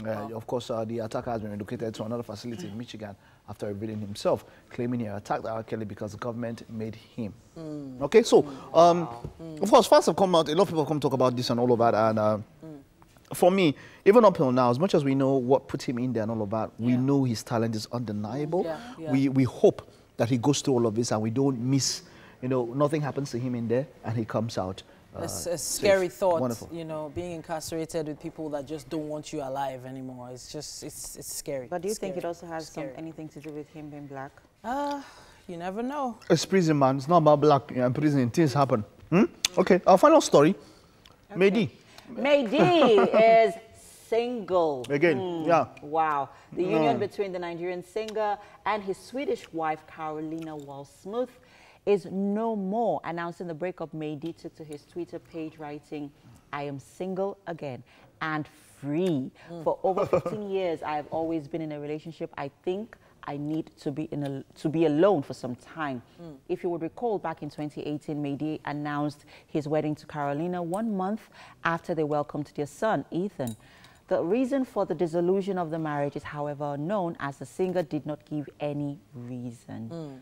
Of course, the attacker has been relocated to another facility in Michigan after revealing himself, claiming he attacked R. Kelly because the government made him. Okay, so, of course, facts have come out. A lot of people come talk about this and all of that, and for me, even up till now, as much as we know what put him in there and all of that, we know his talent is undeniable. We hope that he goes through all of this and we don't miss, you know, nothing happens to him in there and he comes out it's a scary thought, wonderful. You know, being incarcerated with people that just don't want you alive anymore. It's just, it's scary. But do you think it also has anything to do with him being black? You never know. It's prison, man. It's not about black. Yeah, in prison, things happen. Okay, our final story. Mehdi. Mehdi is single. Again, Wow. The union between the Nigerian singer and his Swedish wife, Carolina Walsmuth, is no more. Announcing the breakup, Mehdi took to his Twitter page writing, "I am single again and free. For over 15 years, I have always been in a relationship. I think I need to be alone for some time." If you would recall, back in 2018, Mehdi announced his wedding to Carolina 1 month after they welcomed their son, Ethan. The reason for the dissolution of the marriage is, however, unknown, as the singer did not give any reason.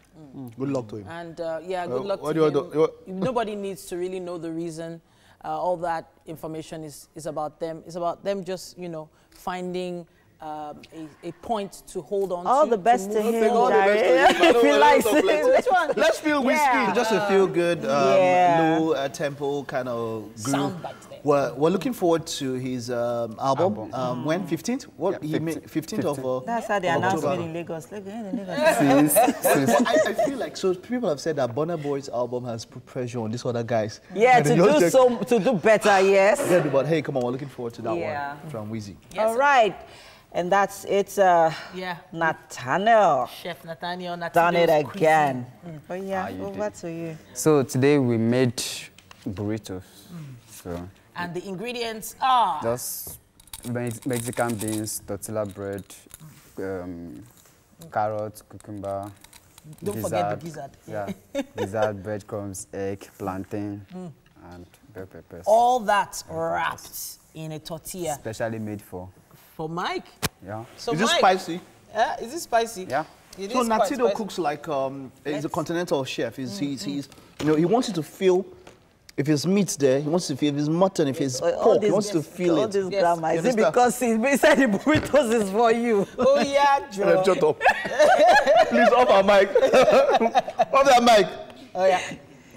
Good luck to him. And yeah, good luck to him. Nobody needs to really know the reason. All that information is about them. It's about them just, you know, finding a point to hold on all to. the best to him, if he likes it. Which one? Let's feel whiskey. Just a feel good, low tempo kind of groove. We're looking forward to his album. When? 15th? What? He made 15th of That's how they announced it in Lagos. I feel like so people have said that Burna Boy's album has put pressure on these other guys. Yeah, to do better. Yes. Yeah, but hey, come on, we're looking forward to that one from Wheezy. Yes. All right. And that's it, Nathaniel. Chef Nathaniel. Done it again. Oh yeah, over to you. So today we made burritos. So. And the ingredients are? Just Mexican beans, tortilla bread, carrot, cucumber. Don't forget the gizzard. Yeah, gizzard, breadcrumbs, egg, plantain, and bell peppers. All that wrapped in a tortilla. Specially made for Mike. Yeah. So is it spicy? Is it spicy? Yeah. So Nathaniel cooks like he's a continental chef. He's you know, he wants you to feel if there's meat there, he wants to feel if it's mutton, if it's pork, he wants to feel it. This grammar. Is it because he said the burritos is for you? Oh yeah, Joe. Shut up. Please off our mic. Off that mic. Oh yeah.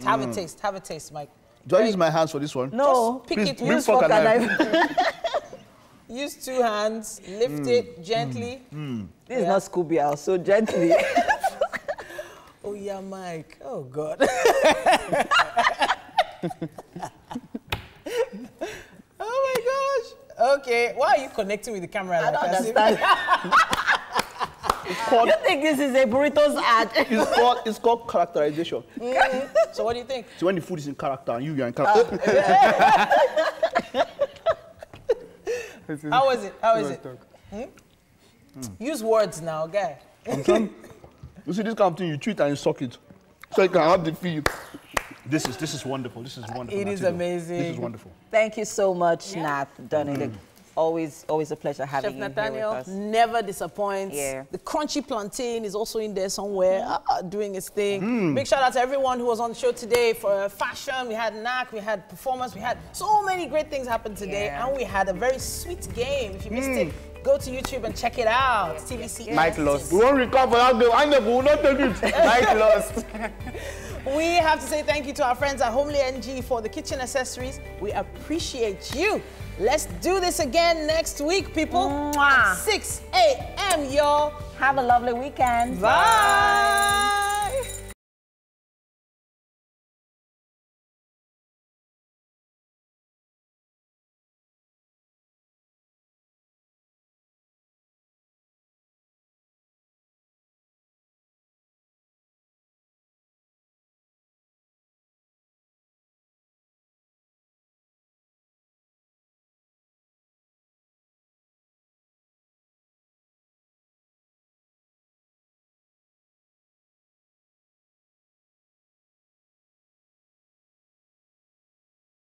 Have a taste. Have a taste, Mike. Do I use my hands for this one? No. Just pick it. Use fork and knife. Use 2 hands. Lift it gently. This is not Scooby House, so gently. Oh yeah, Mike. Oh God. Oh my gosh. Okay, why are you connecting with the camera? I don't understand. You think this is a burritos ad? It's called characterization. So what do you think? So when the food is in character and you're in character. How is it? How is it? Use words now, guy. I'm trying. You see this kind of thing, you treat and you suck it, so you can have the feel. This is wonderful. This is wonderful. It is amazing. This is wonderful. Thank you so much, Nath. Done it. Always a pleasure having Chef you Nathaniel here with us. never disappoints. Yeah. The crunchy plantain is also in there somewhere, doing its thing. Big shout out to everyone who was on the show today for fashion. We had knack, we had performance, we had so many great things happen today, and we had a very sweet game. If you missed it, go to YouTube and check it out. TVC. Mike lost. We won't recover that game. I never will not take it. Mike lost. We have to say thank you to our friends at Homely NG for the kitchen accessories. We appreciate you. Let's do this again next week, people. At 6 a.m., y'all. Have a lovely weekend. Bye.